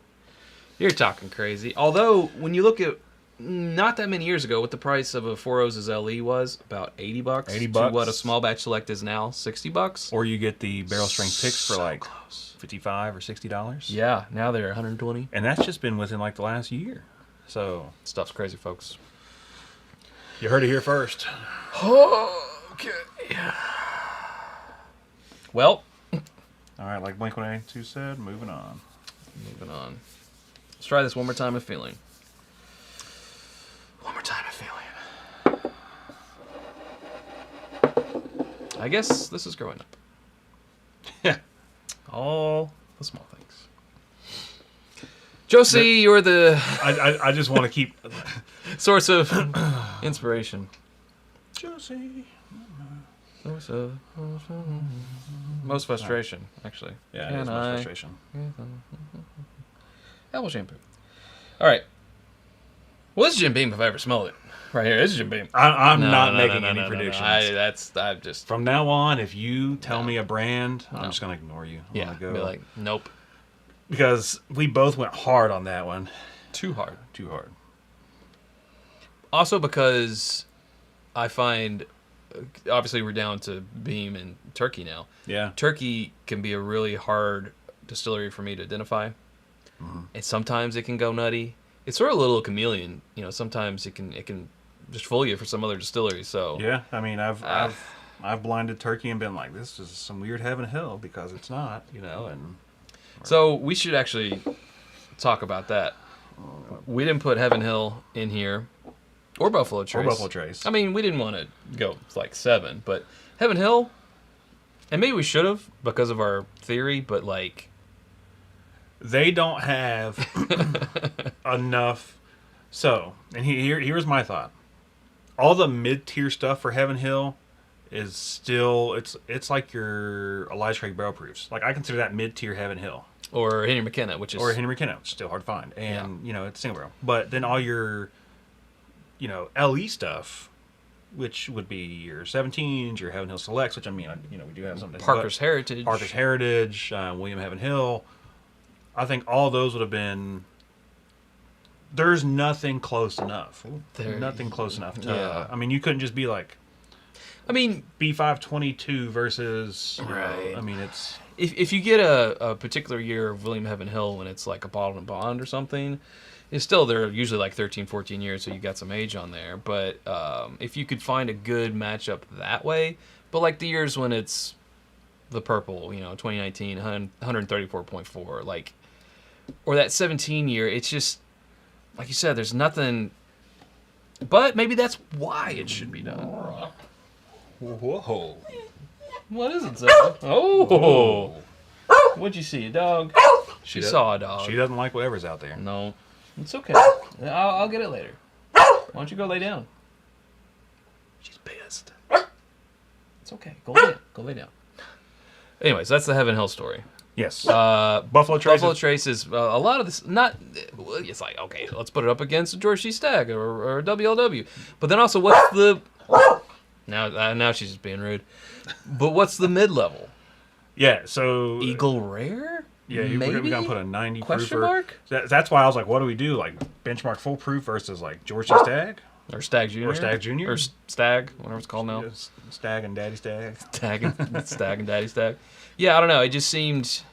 Although, when you look at not that many years ago, what the price of a Four Roses LE was, about $80. $80. To what a Small Batch Select is now, $60. Or you get the barrel strength picks for like close. $55 or $60. Yeah, now they're $120. And that's just been within like the last year. So Stuff's crazy, folks. you heard it here first. Okay. Well, All right, like Blink-182 said, moving on. moving on. Let's try this one more time of feeling. One more time of feeling. I guess this is growing up. Yeah. All the small things. Josie, you're the I just want to keep source of inspiration. Josie. Source of most frustration, actually. Yeah, it is most frustration. Apple shampoo. All right. Well, this is Jim Beam if I ever smelled it. Right here. This is Jim Beam. I'm not making any predictions. I'm just... From now on, if you tell me a brand, I'm just going to ignore you. I'm Yeah, gonna go. be like, nope. Because we both went hard on that one. Too hard. Too hard. Also because I find... Obviously, we're down to Beam and Turkey now. Yeah. Turkey can be a really hard distillery for me to identify. Mm-hmm. And sometimes it can go nutty. It's sort of a little chameleon. You know, sometimes it can just fool you for some other distillery. So Yeah, I mean, I've blinded Turkey and been like, this is some weird Heaven Hill because it's not, and So we should actually talk about that. We didn't put Heaven Hill in here, or Buffalo Trace. I mean, we didn't want to go like 7, but Heaven Hill, and maybe we should have because of our theory, but like they don't have enough. So, and here's my thought: all the mid-tier stuff for Heaven Hill is still it's like your Elijah Craig barrel proofs. Like I consider that mid-tier Heaven Hill. Or Henry McKenna, which is... Or Henry McKenna, which is still hard to find. And, it's single barrel. But then all your, LE stuff, which would be your 17s, your Heaven Hill Selects, which, we do have something. Parker's Heritage. William Heaven Hill. I think all those would have been... There's nothing close enough. Nothing close enough to... you couldn't just be like... B522 versus... Right. It's... If you get a particular year of William Heaven Hill when it's like a bottled and bond or something, it's still, they're usually like 13, 14 years, so you got some age on there. But if you could find a good matchup that way, but like the years when it's the purple, 2019, 134.4, like, or that 17 year, it's just, like you said, there's nothing, but maybe that's why it should be done. Whoa. What is it, Sarah? Oh! What'd you see, a dog? She saw a dog. She doesn't like whatever's out there. No. It's okay. I'll get it later. Why don't you go lay down? She's pissed. It's okay. Go lay down. Anyways, that's the Heaven Hill story. Yes. Buffalo Trace is a lot of this. Not. It's like, okay, let's put it up against a George C. Stagg or WLW. But then also, what's the... Now she's just being rude. But what's the mid-level? Yeah, so... Eagle Rare? Yeah, we're going to put a 90 Question proofer. mark? That's why I was like, what do we do? Like, benchmark full proof versus, like, George C. Stagg? Or Stagg Jr.? Or Stagg Jr.? Or Stagg, whatever it's called now. Stagg and Daddy Stagg. Stagg and Daddy Stagg. Yeah, I don't know. It just seemed...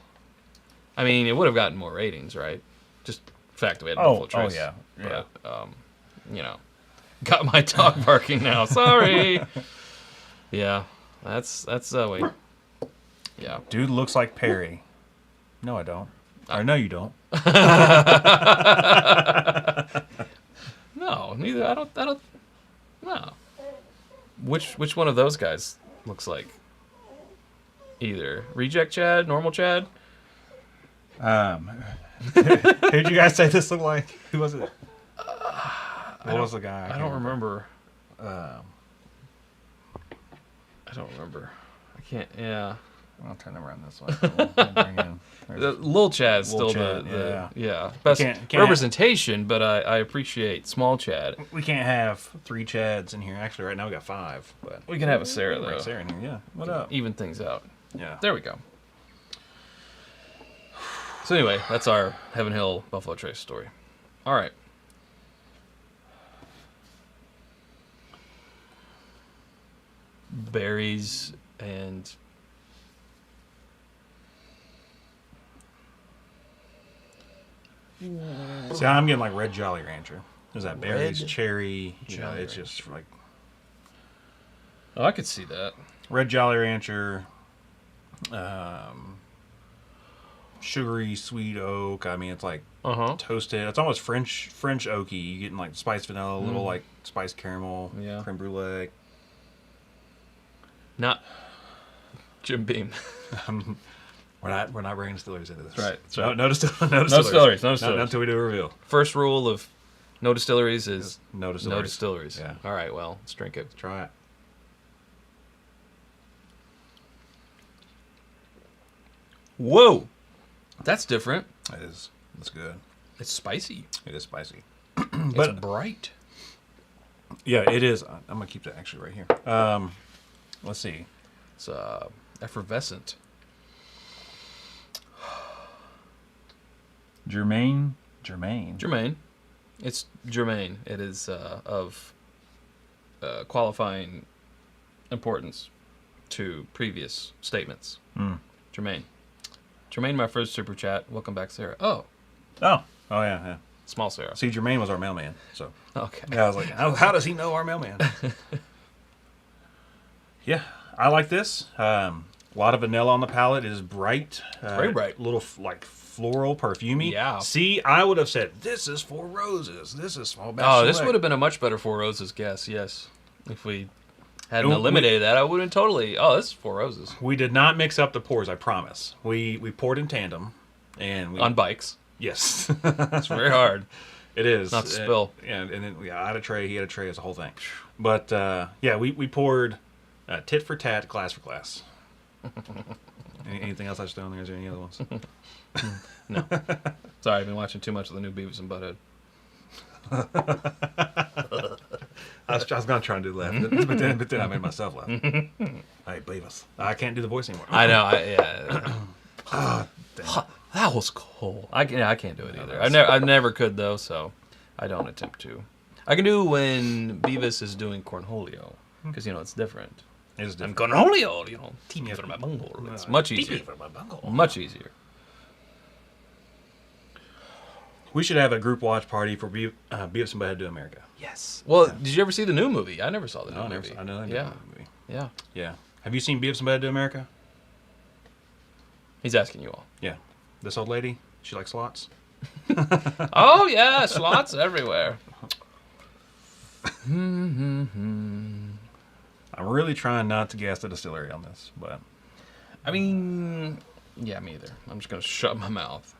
it would have gotten more ratings, right? Just the fact that we had Buffalo Trace. Oh, yeah. But, got my dog barking now. Sorry. Yeah, that's wait. Yeah. Dude looks like Perry. No, I don't. Or no, you don't. No, neither. I don't. No. Which one of those guys looks like? Either Reject Chad, Normal Chad. Who'd you guys say this looked like? Who was it? What was the guy? I don't remember. I don't remember. I can't. Yeah. I'll turn them around this way. The Lil Chad's Lil still Chad, the best can't representation, but I appreciate Small Chad. We can't have 3 Chads in here. Actually, right now we got 5. But We can have a Sarah though. right, Sarah in here. Yeah. What up? Even things out. Yeah. There we go. So anyway, that's our Heaven Hill Buffalo Trace story. All right. Berries and See, I'm getting like Red Jolly Rancher. There's that berries, Red cherry. You know, Jolly it's just like oh, I could see that. Red Jolly Rancher, sugary sweet oak. I mean, it's like toasted. It's almost French oaky. You getting like spiced vanilla, a little like spiced caramel, creme brulee. Not Jim Beam. We're not bringing distilleries into this. Right. No distilleries. No distilleries. Not until we do a reveal. First rule of no distilleries is No distilleries. no distilleries. Yeah. All right. Well, let's drink it. Try it. Whoa, that's different. It is. It's good. It's spicy. It is spicy. But it's bright. Yeah, it is. I'm gonna keep that actually right here. Let's see. It's effervescent. Germaine. It's germane. It is of qualifying importance to previous statements. Germaine, my first super chat. Welcome back, Sarah. Oh, Yeah. small Sarah. See, Jermaine was our mailman, so Okay. yeah, I was like, how does he know our mailman? Yeah, I like this. A lot of vanilla on the palate. It is bright. Very bright. Little like floral, perfumey. Yeah. See, I would have said this is Four Roses. This is small batch. Oh, this select. would have been a much better Four Roses guess. Yes, if we hadn't eliminated that, I wouldn't totally. Oh, this is Four Roses We did not mix up the pours. I promise. We poured in tandem, and we on bikes. Yes, It's very hard. it is Not to spill. And then I had a tray. He had a tray. It's a whole thing. But yeah, we poured tit for tat, glass for glass. Anything else I should throw in there? Is there any other ones? No. Sorry, I've been watching too much of the new Beavis and Butthead. I was gonna try and do the laugh, but then I made myself laugh. Hey, Beavis, I can't do the voice anymore. I know. Yeah. Damn. That was cool. I can't do it either. I never could though, so I don't attempt to. I can do when Beavis is doing cornholio because it's different. It is And different. cornholio, TV for my bungle. It's much easier. Much easier. We should have a group watch party for Beavis and Butthead to America. Yes. Well, did you ever see the new movie? I never saw the new movie. I know that Yeah. movie. Yeah. Yeah. Have you seen Beavis and Butthead to America? He's asking you all. Yeah. This old lady, she likes slots. Oh yeah, slots everywhere. I'm really trying not to gas the distillery on this, but I mean, yeah, me either. I'm just gonna shut my mouth.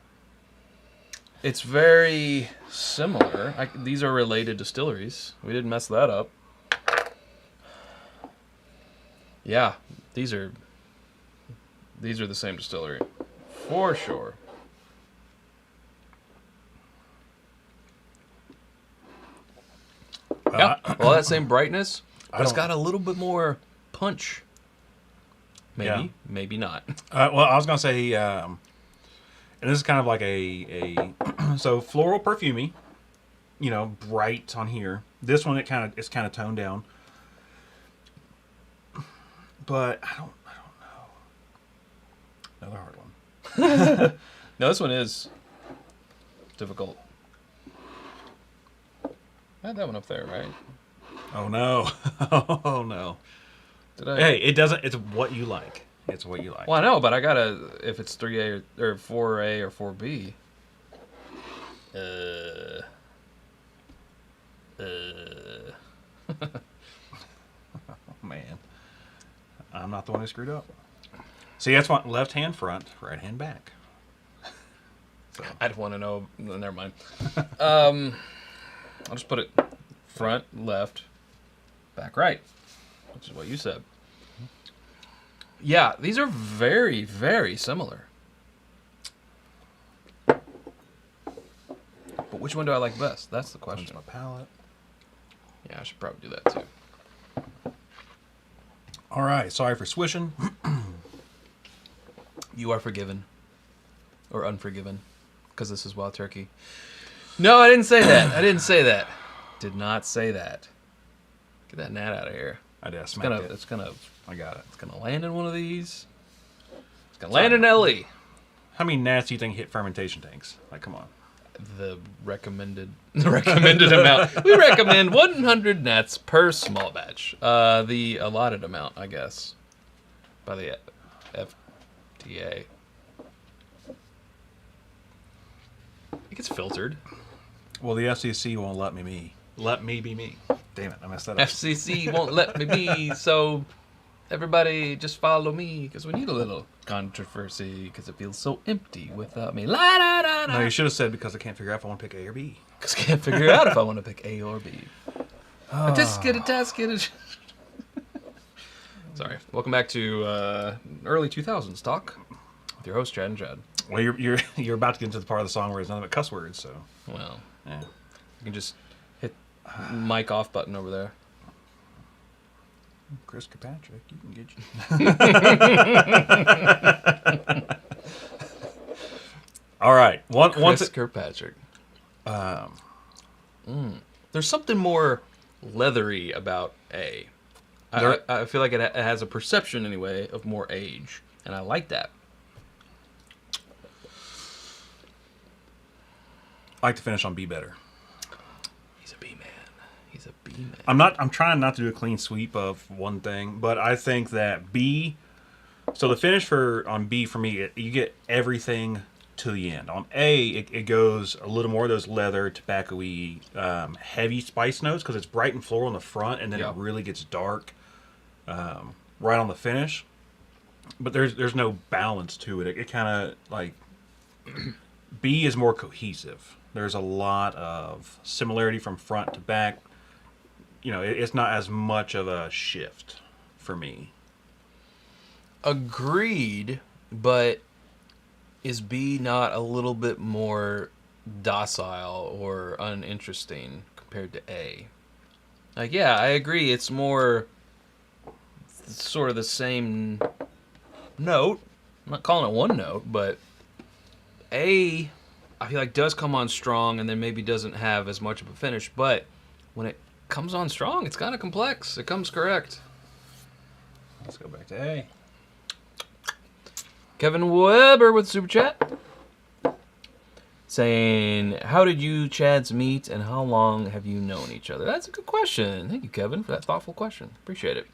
It's very similar. These are related distilleries. We didn't mess that up. Yeah, these are the same distillery, for sure. Yeah, well, that same brightness, but it's got a little bit more punch. Maybe, maybe not. well, I was gonna say, and this is kind of like a so floral perfumey, bright on here. This one it's kind of toned down, but I don't know. Another hard one. No, this one is difficult. I had that one up there, right? Oh no! Oh no! Hey, it doesn't. It's what you like. It's what you like. Well, I know, but I gotta. If it's 3A or 4A or 4B. Man, I'm not the one who screwed up. See, that's what left hand front, right hand back. So. I don't want to know. Never mind. I'll just put it front, left, back, right, which is what you said. Yeah, these are very, very similar. But which one do I like best? That's the question. My palate. Yeah, I should probably do that too. All right, sorry for swishing. You are forgiven. Or unforgiven. Because this is Wild Turkey. No, I didn't say that. I didn't say that. Did not say that. Get that gnat out of here. I did. It's gonna. I got it. It's gonna land in one of these. It's gonna land in Ellie. How many gnats do you think hit fermentation tanks? Like, come on. The recommended amount. We recommend 100 gnats per small batch. The allotted amount, I guess, by the FDA. It gets filtered. Well, the FCC won't let me be. Let me be me. Damn it, I messed that up. FCC won't let me be, so everybody just follow me, because we need a little controversy, because it feels so empty without me. La, da, da, da. No, you should have said because I can't figure out if I want to pick A or B. Because I can't figure out if I want to pick A or B. A test it. Sorry. Welcome back to early 2000s talk with your host, Chad and Chad. Well, you're about to get into the part of the song where it's nothing but cuss words, so. Well, yeah. You can just hit mic off button over there. Chris Kirkpatrick, you can get you. All right. Chris Kirkpatrick. There's something more leathery about A. I feel like it has a perception, anyway, of more age, and I like that. I like to finish on B better. He's a B man. He's a B man. I'm trying not to do a clean sweep of one thing, but I think that B. So the finish on B for me, you get everything to the end. On A, it goes a little more of those leather, tobacco-y, heavy spice notes because it's bright and floral on the front, and then it really gets dark right on the finish. But there's no balance to it. It kind of like B is more cohesive. There's a lot of similarity from front to back. You know, it's not as much of a shift for me. Agreed, but is B not a little bit more docile or uninteresting compared to A? Like, yeah, I agree. It's more sort of the same note. I'm not calling it one note, but A, I feel like does come on strong and then maybe doesn't have as much of a finish. But when it comes on strong, it's kind of complex. It comes correct. Let's go back to A. Kevin Weber with Super Chat saying, how did you Chads meet and how long have you known each other? That's a good question. Thank you, Kevin, for that thoughtful question. Appreciate it.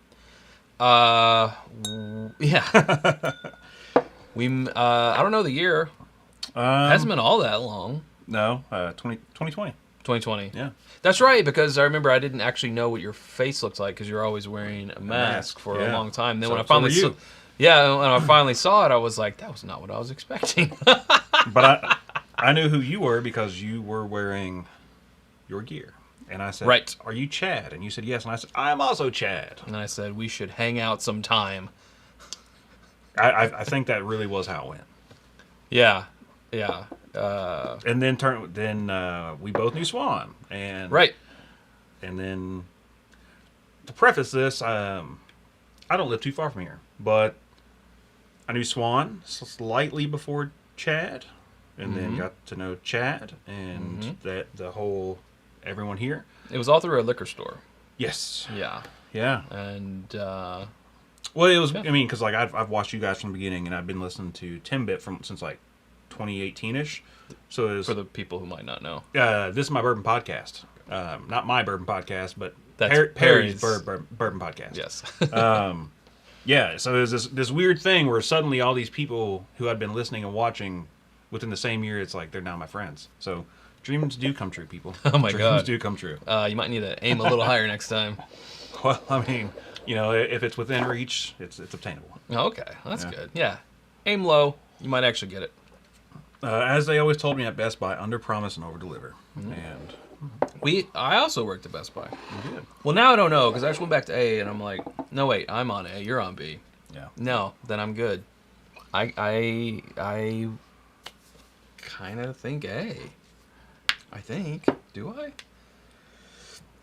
Yeah. I don't know the year. Hasn't been all that long. No, 2020. 2020. Yeah. That's right, because I remember I didn't actually know what your face looked like because you're always wearing a mask for a long time. Then when I finally saw, when I finally saw it, I was like, that was not what I was expecting. But I knew who you were because you were wearing your gear. And I said, right. Are you Chad? And you said, yes. And I said, I'm also Chad. And I said, we should hang out sometime. I think that really was how it went. Yeah. Yeah. And then we both knew Swan. And right. And then to preface this, I don't live too far from here, but I knew Swan slightly before Chad, and then got to know Chad and the whole everyone here. It was all through a liquor store. Yes. Yeah. Yeah. And well, it was. I mean, because like I've watched you guys from the beginning, and I've been listening to Timbit since like 2018-ish. So it was, for the people who might not know, this is my bourbon podcast. Not my bourbon podcast, but That's Perry's Bourbon Podcast. Yes. Yeah, so there's this weird thing where suddenly all these people who had been listening and watching within the same year, it's like they're now my friends. So dreams do come true, people. Oh my God. Dreams do come true. You might need to aim a little higher next time. Well, I mean, if it's within reach, it's obtainable. Okay, that's good. Yeah. Aim low, you might actually get it. As they always told me at Best Buy, under promise and over deliver. And I also worked at Best Buy. you did. Well, now I don't know because I just went back to A and I'm like, no wait, I'm on A, you're on B. Yeah. No, then I'm good. I kind of think A. I think. Do I?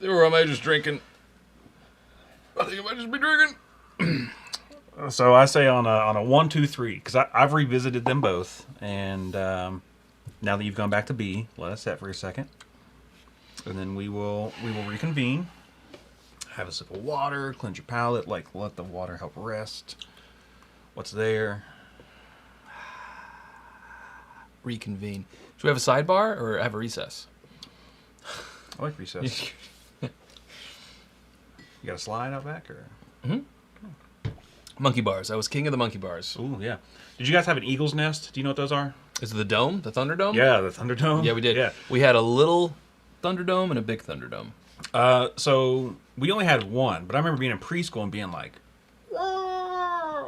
Or am I just drinking? I think I might just be drinking. So I say on a 1, 2, 3 because I've revisited them both, and now that you've gone back to B, let us set for a second, and then we will reconvene. Have a sip of water, cleanse your palate, let the water help rest. What's there? Reconvene. Should we have a sidebar or have a recess? I like recess. You got a slide out back or? Monkey bars. I was king of the monkey bars. Ooh, yeah. Did you guys have an eagle's nest? Do you know what those are? Is it the dome? The Thunderdome? Yeah, the Thunderdome. Yeah, we did. Yeah. We had a little Thunderdome and a big Thunderdome. So we only had one, but I remember being in preschool and being like,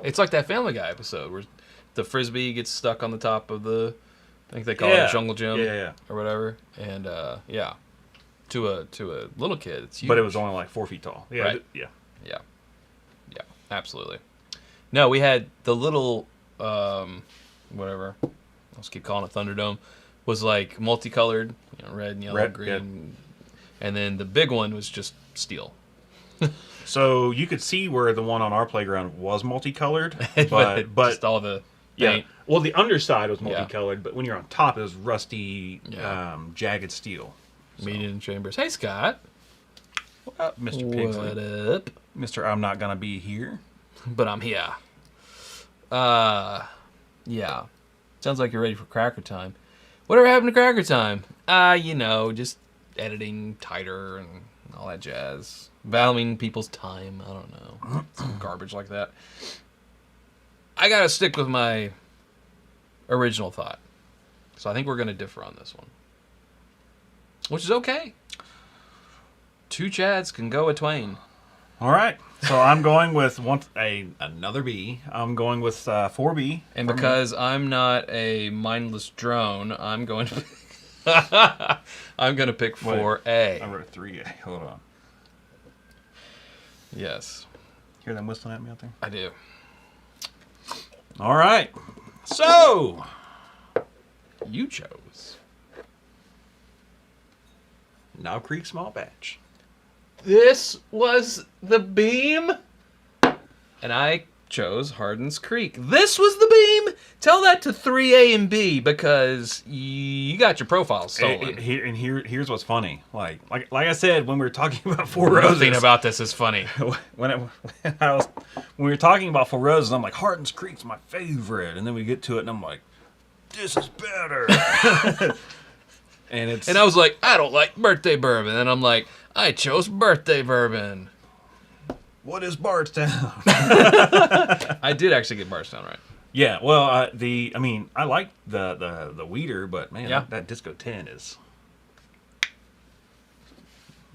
It's like that Family Guy episode where the frisbee gets stuck on the top of the, I think they call it a jungle gym, yeah, or whatever. And yeah, to a little kid, it's huge. but it was only like 4 feet tall. Yeah, Right. yeah. Yeah, absolutely. No, we had the little, whatever, let's keep calling it Thunderdome, was like multicolored, red and yellow, green, and then the big one was just steel. So you could see where the one on our playground was multicolored, but just all the paint. Yeah. Well, the underside was multicolored, but when you're on top, it was rusty, jagged steel. Meeting in chambers. Hey, Scott. What up, Mr. Pigsley? What up? Mr. I'm not gonna be here. But I'm here. Yeah. Sounds like you're ready for Cracker Time. Whatever happened to Cracker Time? Just editing tighter and all that jazz. Valuing people's time. I don't know. Some garbage like that. I gotta stick with my original thought. So I think we're gonna differ on this one. Which is okay. Two Chads can go a twain. All right. So I'm going with another B. I'm going with 4B. And because I'm not a mindless drone, I'm going to I'm going to pick 4A. I wrote 3A. Hold on. Yes. Hear them whistling at me out there? I do. All right. So You chose Knob Creek Small Batch. This was the beam, and I chose Hardin's Creek. This was the beam. Tell that to 3A and B because you got your profile stolen. Here's what's funny. Like I said when we were talking about Four Roses. Nothing about this is funny. when we were talking about Four Roses, I'm like, Hardin's Creek's my favorite, and then we get to it, and I'm like, this is better. And I was like, I don't like birthday bourbon, and I'm like, I chose birthday bourbon. What is Bardstown? I did actually get Bardstown right. Yeah, well, I like the Weeder, but man, that Disco 10 is.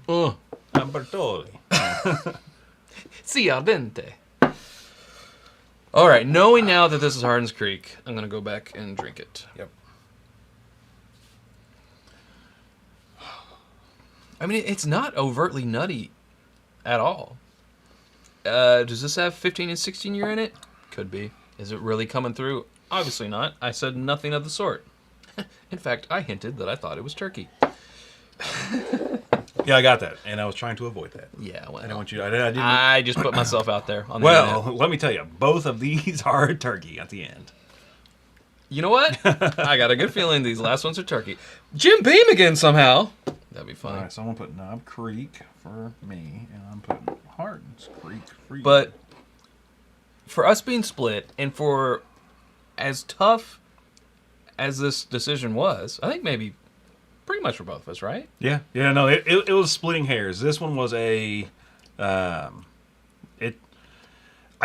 Bertoli. Si al dente. All right, knowing now that this is Hardin's Creek, I'm gonna go back and drink it. Yep. I mean, it's not overtly nutty at all. Does this have 15 and 16 year in it? Could be. Is it really coming through? Obviously not. I said nothing of the sort. In fact, I hinted that I thought it was turkey. Yeah, I got that, and I was trying to avoid that. Yeah, well, I didn't want you. I didn't. I just put myself out there on the internet. Let me tell you, both of these are turkey at the end. You know what? I got a good feeling these last ones are turkey. Jim Beam again somehow. That'd be funny. All right, so I'm gonna put Knob Creek for me, and I'm putting Hardin's Creek for you. But for us being split, and for as tough as this decision was, I think maybe pretty much for both of us, right? Yeah. Yeah, no, it was splitting hairs. This one was a... I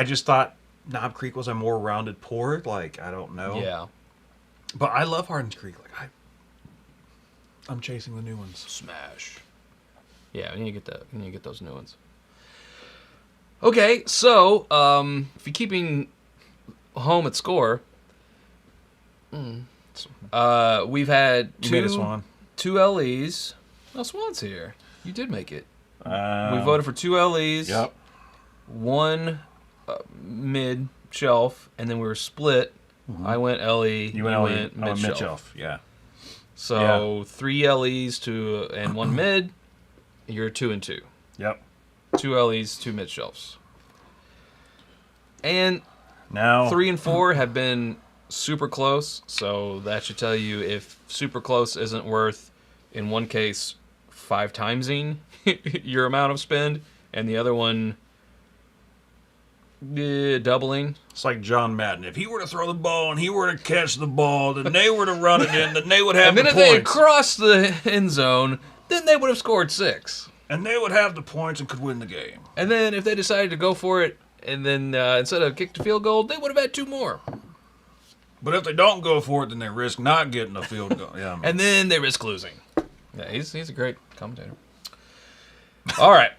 just thought Knob Creek was a more rounded pour. Like, I don't know. Yeah. But I love Hardin Creek. Like, I'm chasing the new ones. Smash. Yeah, we need to get those new ones. Okay, so if you're keeping home at score, we've had You made a Swan. two LEs. No, Swan's here. You did make it. We voted for 2 LEs. Yep. 1 mid shelf, and then we were split. Mm-hmm. I went LE. You went mid shelf. Mid-shelf, yeah. So 3 LEs and 1 mid. You're 2 and 2. Yep. 2 LEs, 2 mid shelves. And Now 3 and 4 have been super close, so that should tell you if super close isn't worth, in one case, 5 timesing your amount of spend, and the other one doubling. it's like John Madden. If he were to throw the ball and he were to catch the ball, then they were to run it in, then they would have And then the if they had points. crossed the end zone, then they would have scored 6. And they would have the points and could win the game. And then if they decided to go for it, and then instead of kick the field goal, they would have had 2 more. But if they don't go for it, then they risk not getting a field goal. Yeah, And then they risk losing. Yeah, he's a great commentator. All right.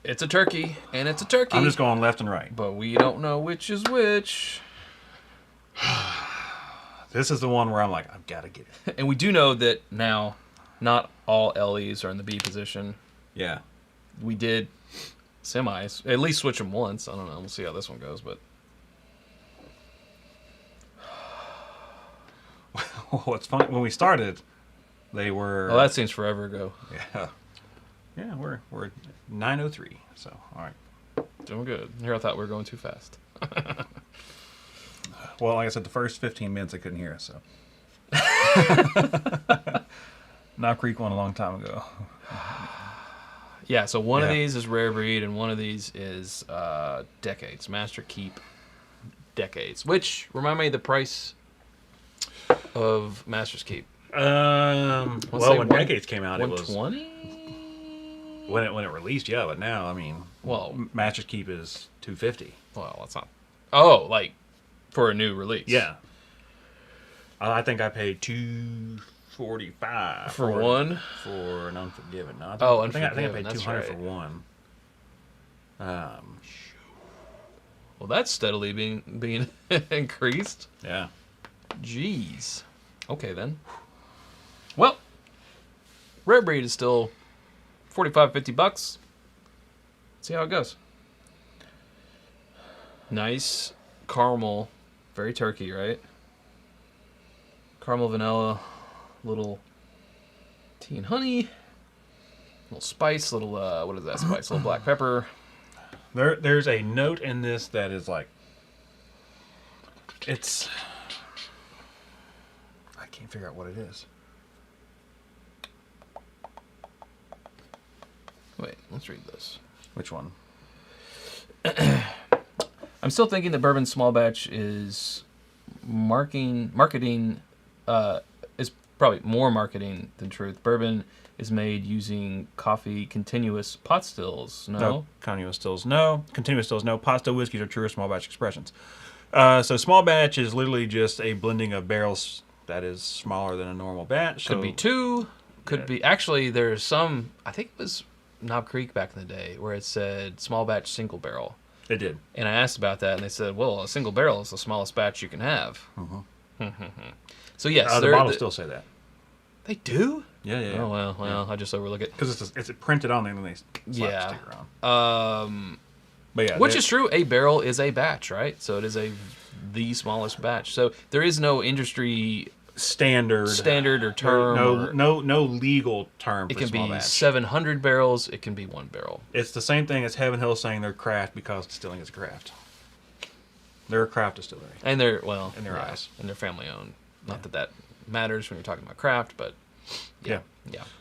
It's a turkey, and it's a turkey. I'm just going left and right. But we don't know which is which. This is the one where I'm like, I've got to get it. And we do know that now not all LEs are in the B position. Yeah. We did semis. At least switch them once. I don't know. We'll see how this one goes. But What's funny, when we started, they were... that seems forever ago. Yeah. Yeah, we're 9:03, so all right. Doing good. Here I thought we were going too fast. Well, like I said, the first 15 minutes I couldn't hear us, so. Knob Creek won a long time ago. Yeah, so one of Yeah. these is Rare Breed, and one of these is Decades. Master Keep Decades. Which, remind me the price of Master's Keep. Well, say when Decades came out, it was... 120? When it released, yeah, but now, I mean... Well... Master's Keep is $250. Well, that's not... Oh, like, for a new release. Yeah. I think I paid $245 For one? For an Unforgiven. No, I think I Unforgiven, paid that's $200 right. for one. Well, that's steadily being increased. Yeah. Jeez. Okay, then. Well, Rare Breed is still $45-$50. See how it goes. Nice caramel, very turkey, right? Caramel, vanilla, little tea and honey, little spice, little what is that spice? Little black pepper. There's a note in this that is like, it's, I can't figure out what it is. Wait, let's read this. Which one? I'm still thinking that bourbon small batch is marketing is probably more marketing than truth. Bourbon is made using coffee continuous pot stills. No? Continuous stills, no. Continuous stills, no. Pot still whiskeys are truer small batch expressions. So small batch is literally just a blending of barrels that is smaller than a normal batch. Could be 2. Could be... Actually, there's some... I think it was Knob Creek back in the day where it said small batch single barrel. It did. And I asked about that, and they said, well, a single barrel is the smallest batch you can have. So, yes. The bottles still say that. They do? Yeah. Oh, well, I just overlook it. Because it's printed on there and they slap a sticker on. But yeah, which is true. A barrel is a batch, right? So it is the smallest batch. So there is no industry standard or term. No legal term. It for can small be batch. 700 barrels. It can be 1 barrel. It's the same thing as Heaven Hill saying they're craft because distilling is a craft. They're a craft distillery. And they're in their eyes, and they're family owned. Not that matters when you're talking about craft, but yeah.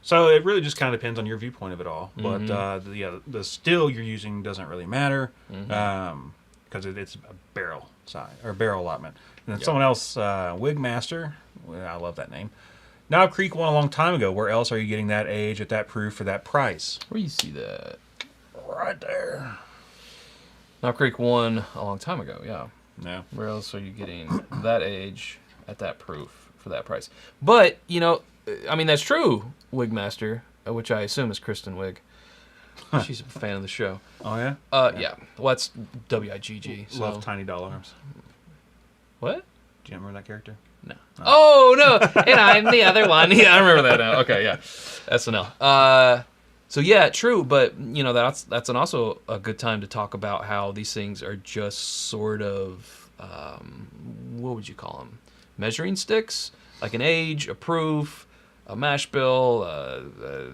So it really just kind of depends on your viewpoint of it all. But the still you're using doesn't really matter because it's a barrel size or barrel allotment. And then someone else, Wigmaster, I love that name, Knob Creek won a long time ago. Where else are you getting that age at that proof for that price? Where you see that? Right there. Knob Creek won a long time ago, yeah. Yeah. Where else are you getting that age at that proof for that price? But, I mean, that's true, Wigmaster, which I assume is Kristen Wiig. She's a fan of the show. Oh, yeah? Yeah. Well, that's WIGG. So. Love Tiny Doll Arms. What? Do you remember that character? No. Oh, no. And I'm the other one. Yeah, I remember that now. Okay, yeah. SNL. So, yeah, true. But, that's also a good time to talk about how these things are just sort of, what would you call them? Measuring sticks? Like an age, a proof, a mash bill, a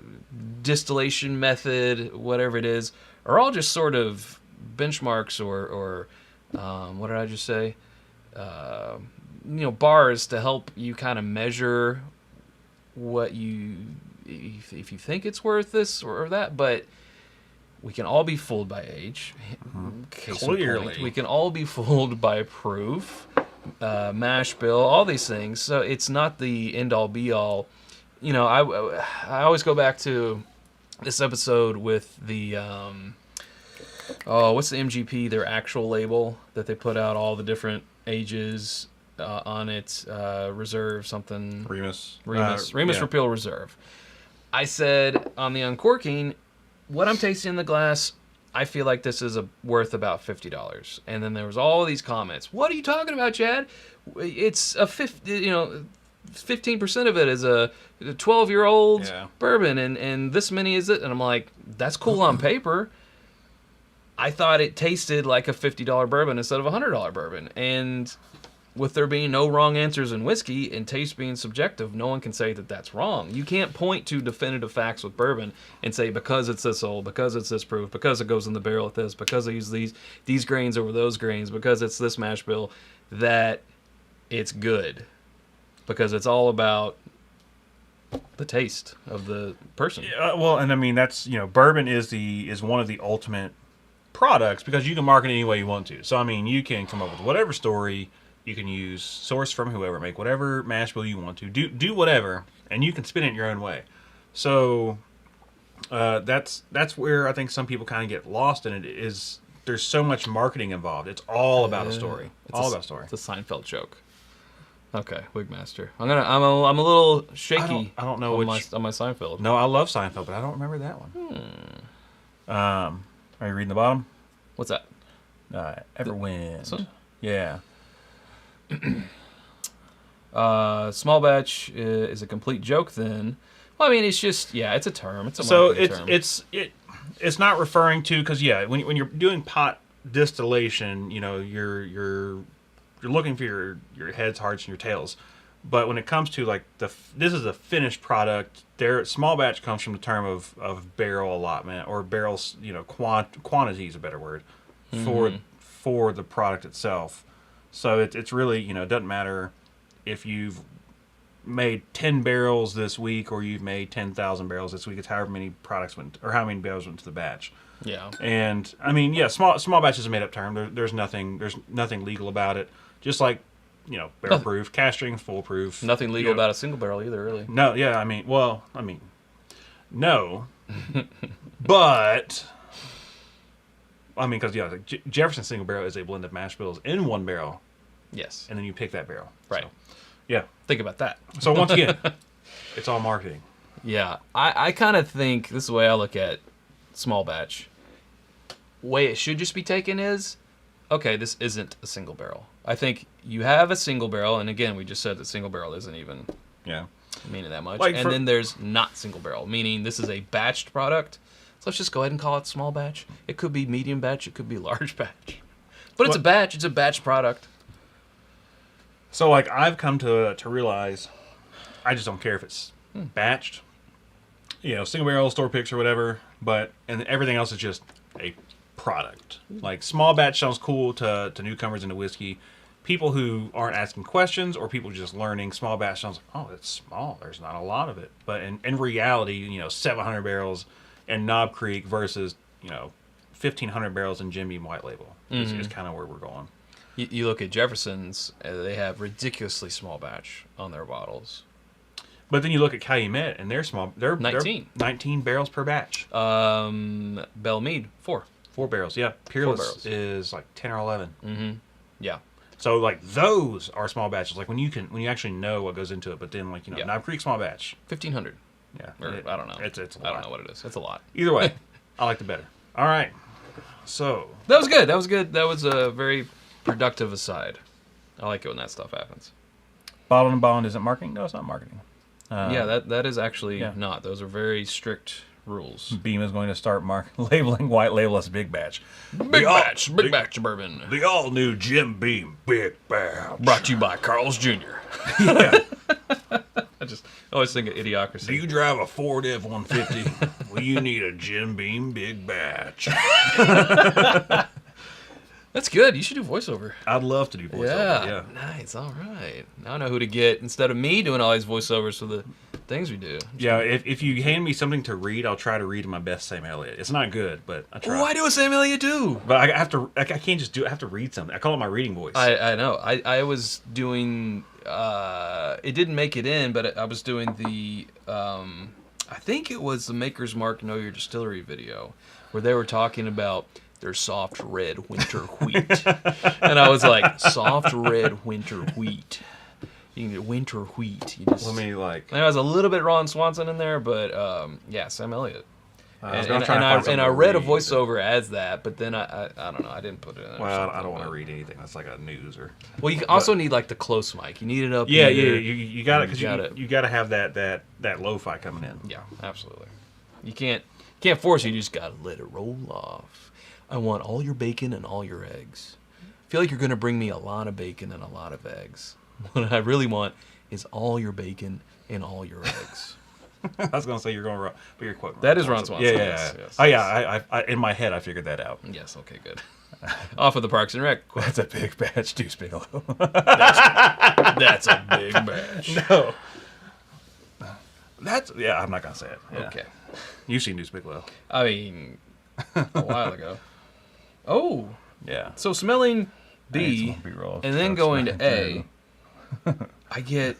distillation method, whatever it is, are all just sort of benchmarks or what did I just say? Bars to help you kind of measure what if you think it's worth this or that, but we can all be fooled by age. Clearly. We can all be fooled by proof, mash bill, all these things. So it's not the end-all, be-all. I always go back to this episode with the, what's the MGP, their actual label that they put out all the different ages on it, reserve something. Remus Repeal Reserve. I said on the uncorking, what I'm tasting in the glass, I feel like this is worth about $50. And then there was all these comments. What are you talking about, Chad? It's a 15% of it is a 12-year-old bourbon, and this many is it. And I'm like, that's cool on paper. I thought it tasted like a $50 bourbon instead of a $100 bourbon. And with there being no wrong answers in whiskey and taste being subjective, no one can say that that's wrong. You can't point to definitive facts with bourbon and say because it's this old, because it's this proof, because it goes in the barrel at this, because I use these grains over those grains, because it's this mash bill, that it's good. Because it's all about the taste of the person. Well, and I mean that's bourbon is one of the ultimate products because you can market it any way you want to. So I mean you can come up with whatever story. You can use source from whoever, make whatever mash bill you want to, do whatever, and you can spin it your own way. So that's where I think some people kind of get lost in it. Is there's so much marketing involved. It's all about a story. About a story. It's a Seinfeld joke. Okay, Wigmaster. I'm a little shaky. I don't know on my Seinfeld. No, I love Seinfeld, but I don't remember that one. Are you reading the bottom? What's that? Everwind. Yeah. Small batch is a complete joke then. Well, I mean, it's just it's a term. It's a term. It's not referring to because when you're doing pot distillation, you're looking for your heads, hearts, and your tails. But when it comes to like this is a finished product. Small batch comes from the term of barrel allotment or barrels. Quantity is a better word for the product itself. So it's really, it doesn't matter if you've made 10 barrels this week or you've made 10,000 barrels this week. It's however many products or how many barrels went to the batch. Yeah. And I mean, small batch is a made up term. There's nothing legal about it. Just like, barrel proof, cask strength, full proof. Nothing legal about a single barrel either, really. No, yeah, no. But because Jefferson single barrel is a blend of mash bills in one barrel. Yes. And then you pick that barrel. Right. So, yeah. Think about that. So once again, it's all marketing. Yeah. I kind of think this is the way I look at small batch. Way it should just be taken is, okay, this isn't a single barrel. I think you have a single barrel, and again, we just said that single barrel isn't even meaning that much. And then there's not single barrel, meaning this is a batched product. So let's just go ahead and call it small batch. It could be medium batch. It could be large batch. But it's a batch. It's a batch product. So, I've come to realize I just don't care if it's batched, single barrel, store picks, or whatever, and everything else is just a product. Like, small batch sounds cool to newcomers into whiskey. People who aren't asking questions or people just learning, small batch sounds like, oh, it's small. There's not a lot of it. But in reality, 700 barrels and Knob Creek versus 1,500 barrels in Jim Beam White Label is kind of where we're going. You look at Jefferson's; they have ridiculously small batch on their bottles. But then you look at Calumet, and they're small. They're 19. They're 19 barrels per batch. Belle Meade, 4. 4 barrels, yeah. Peerless barrels. is like 10 or 11. Mm-hmm. Yeah. So like those are small batches, like when you actually know what goes into it. But then Yeah. Knob Creek small batch, 1,500. yeah. Or, I don't know. It's a lot. I don't know what it is. It's a lot. Either way, I like the better. All right, so That was good. That was good. That was a very productive aside. I like it when that stuff happens. bottled and bond isn't marketing. No, it's not marketing. Yeah, that is actually yeah. not. Those are very strict rules. Beam is going to start labeling white label as big batch. Big batch bourbon. The all new Jim Beam Big Batch. Brought to you by Carl's Jr. Yeah. I always think of Idiocracy. Do you drive a Ford F-150? Well, you need a Jim Beam Big Batch. That's good. You should do voiceover. I'd love to do voiceover. Yeah. Nice. All right. Now I know who to get instead of me doing all these voiceovers for the things we do. Yeah, if you hand me something to read, I'll try to read my best Sam Elliott. It's not good, but I try. Oh, I do a Sam Elliott too. But I have to. I can't just do it. I have to read something. I call it my reading voice. I know. I was doing. It didn't make it in, but I was doing the. I think it was the Maker's Mark Know Your Distillery video, where they were talking about their soft red winter wheat, and I was like, soft red winter wheat. You can get winter wheat. You just. Let me like. There was a little bit Ron Swanson in there, but yeah, Sam Elliott. And I read a voiceover as that, but then I don't know. I didn't put it in there. Well, I don't want to read anything. That's like a news or. Well, you also need like the close mic. You need it up. Yeah, here. You got it because you got to have that lo-fi coming in. Yeah, absolutely. You can't force it. You just gotta let it roll off. I want all your bacon and all your eggs. I feel like you're gonna bring me a lot of bacon and a lot of eggs. What I really want is all your bacon and all your eggs. I was going to say you're going wrong, but you're quoting. That is Ron Swanson. Yeah. Yes. Oh yeah, I in my head I figured that out. Yes. Okay. Good. Off of the Parks and Rec. That's a big batch, Deuce Bigelow. That's a big batch. No. I'm not gonna say it. Yeah. Okay. You've seen Deuce Bigelow. I mean, a while ago. Oh. Yeah. So smelling B and then going to A, I get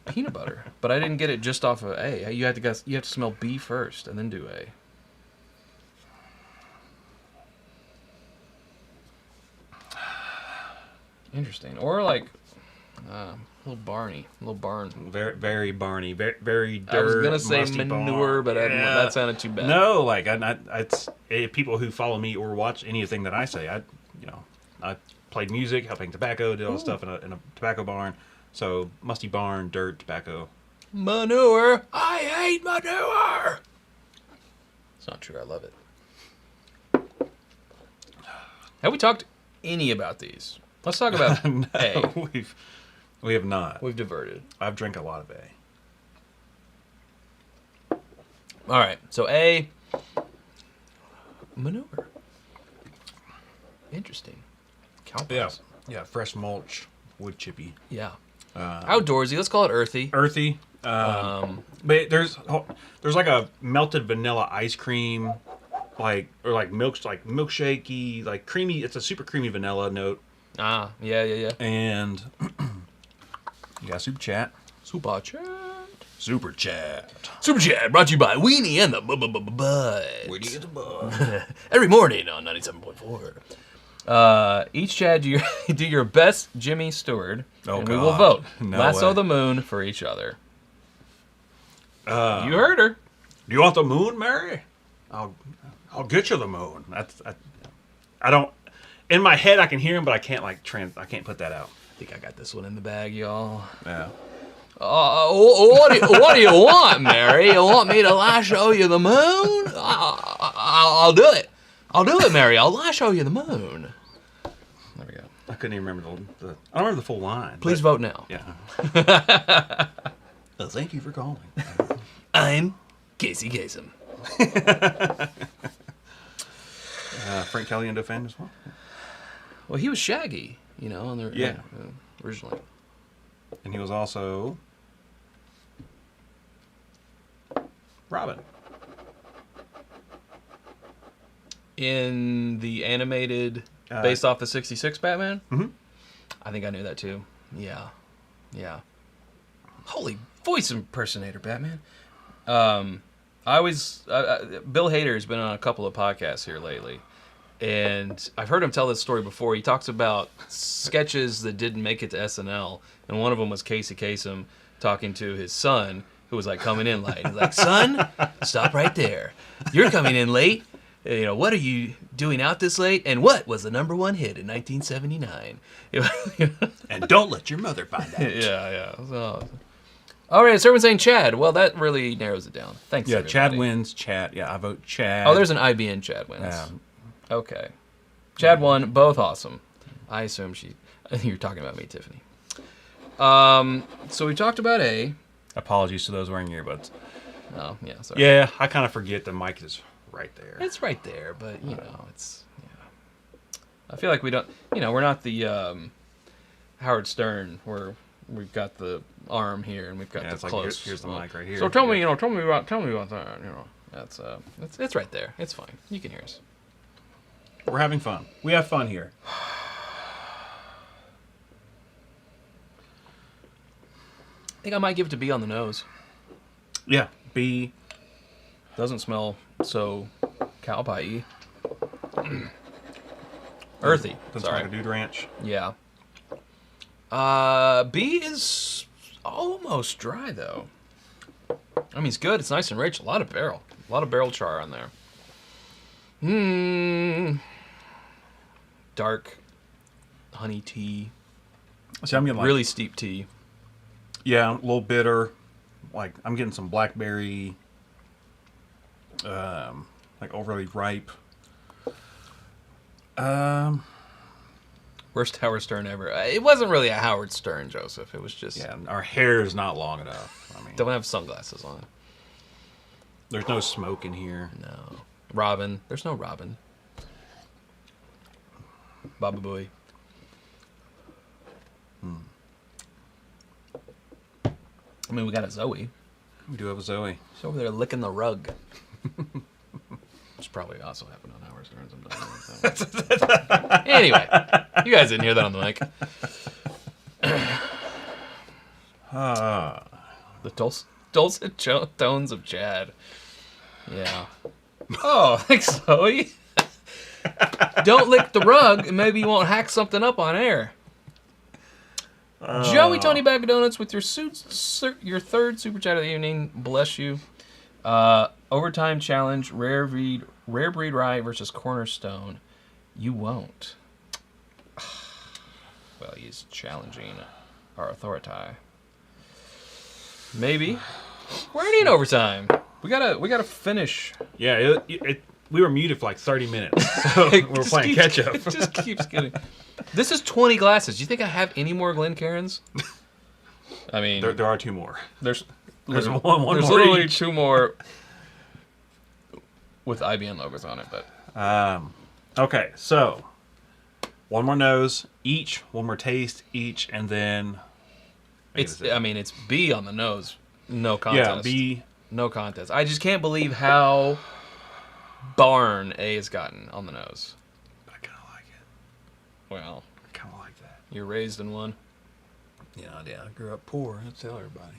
peanut butter, but I didn't get it just off of A. You have to smell B first and then do A. Interesting. Or like little barn. Very, very Barney. Very, very dirt. I was gonna say musty manure, barn. but that sounded too bad. No, like it's people who follow me or watch anything that I say. I played music, helping tobacco, did all this stuff in a tobacco barn. So musty barn, dirt, tobacco. Manure. I hate manure. It's not true. I love it. Have we talked any about these? Let's talk about No, A. we have not. We've diverted. I've drank a lot of A. All right. So A. Manure. Interesting. Counterparts. Yeah, fresh mulch, wood chippy. Yeah. Outdoorsy. Let's call it earthy. Earthy. But there's like a melted vanilla ice cream, like milkshakey, like creamy. It's a super creamy vanilla note. Ah, yeah. And you got super chat. Super chat. Super chat. Super chat brought to you by Weenie and the Bud. Where do you get the bud? Every morning on 97.4. Each chat do your best Jimmy Stewart, and we will vote. No Lasso way. the moon for each other. You heard her. Do you want the moon, Mary? I'll get you the moon. I don't. In my head, I can hear him, but I can't I can't put that out. I think I got this one in the bag, y'all. Yeah. What do you want, Mary? You want me to lasso you the moon? I'll do it. I'll do it, Mary. I'll lasso you the moon. There we go. I couldn't even remember the I don't remember the full line. Please vote now. Yeah. Thank you for calling. I'm Casey Kasem. Frank Caliendo fan as well. Well, he was Shaggy, on the originally. And he was also Robin. In the animated, based off the 66 Batman? Mm-hmm. I think I knew that too. Yeah. Holy voice impersonator, Batman. Bill Hader's been on a couple of podcasts here lately, and I've heard him tell this story before. He talks about sketches that didn't make it to SNL, and one of them was Casey Kasem talking to his son, who was like coming in late. He's like, "Son, stop right there. You're coming in late. You know, what are you doing out this late? And what was the #1 hit in 1979? And don't let your mother find out. Yeah. So, all right, so everyone's saying Chad. Well, that really narrows it down. Thanks, Yeah, everybody. Chad wins. Chad. Yeah, I vote Chad. Oh, there's an IBN Chad wins. Yeah. Okay. Chad won. Both awesome. I assume you're talking about me, Tiffany. So we talked about A. Apologies to those wearing earbuds. Oh, yeah, sorry. Yeah, I kind of forget the mic is right there. It's right there, but, you know, it's... Yeah. I feel like we don't... You know, we're not the Howard Stern, where we've got the arm here and we've got the close. Like, here's the mic right here. So tell me about that, you know. That's it's right there. It's fine. You can hear us. We're having fun. We have fun here. I think I might give it to B on the nose. Yeah, B. Doesn't smell so cowpie-y. Earthy. Doesn't smell like a Dude Ranch. Yeah. B is almost dry, though. I mean, it's good. It's nice and rich. A lot of barrel char on there. Dark honey tea. See, I'm getting like, really steep tea. Yeah, a little bitter. Like, I'm getting some blackberry, like overly ripe. Worst Howard Stern ever. It wasn't really a Howard Stern, Joseph. It was just... Yeah, our hair is not long enough. I mean, don't have sunglasses on. There's no smoke in here. No. Robin. There's no Robin. Baba Booey. I mean, we got a Zoe. We do have a Zoe. She's over there licking the rug. Which probably also happened on Howard Stern sometimes. Anyway, you guys didn't hear that on the mic. The dulcet tones of Chad. Yeah. Oh, thanks, Zoe. Don't lick the rug, and maybe you won't hack something up on air. Joey Tony Bag of Donuts with your third super chat of the evening. Bless you. Overtime challenge, rare breed rye versus Cornerstone. You won't. Well, he's challenging our authority. Maybe. We're already in overtime. We gotta finish. Yeah, we were muted for like 30 minutes. So we're playing catch up. It just keeps getting. This is 20 glasses. Do you think I have any more Glencairns? I mean, there are two more. There's one there's more literally each. two more with IBM logos on it, but Okay, so one more nose each, one more taste each, and then it's B on the nose. No contest. Yeah, B. No contest. I just can't believe how barn A has gotten on the nose. But I kind of like it. Well, I kind of like that. you're raised in one. Yeah, I grew up poor. I'll tell everybody.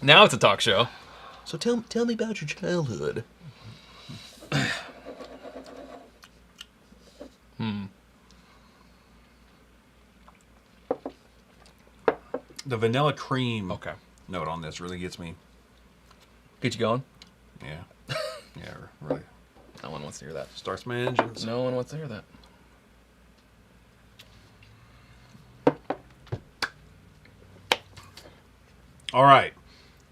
Now it's a talk show. So tell me about your childhood. The vanilla cream Okay. note on this really gets me. Get you going? Yeah. Yeah, really. No one wants to hear that. Starts my engines. No one wants to hear that. All right.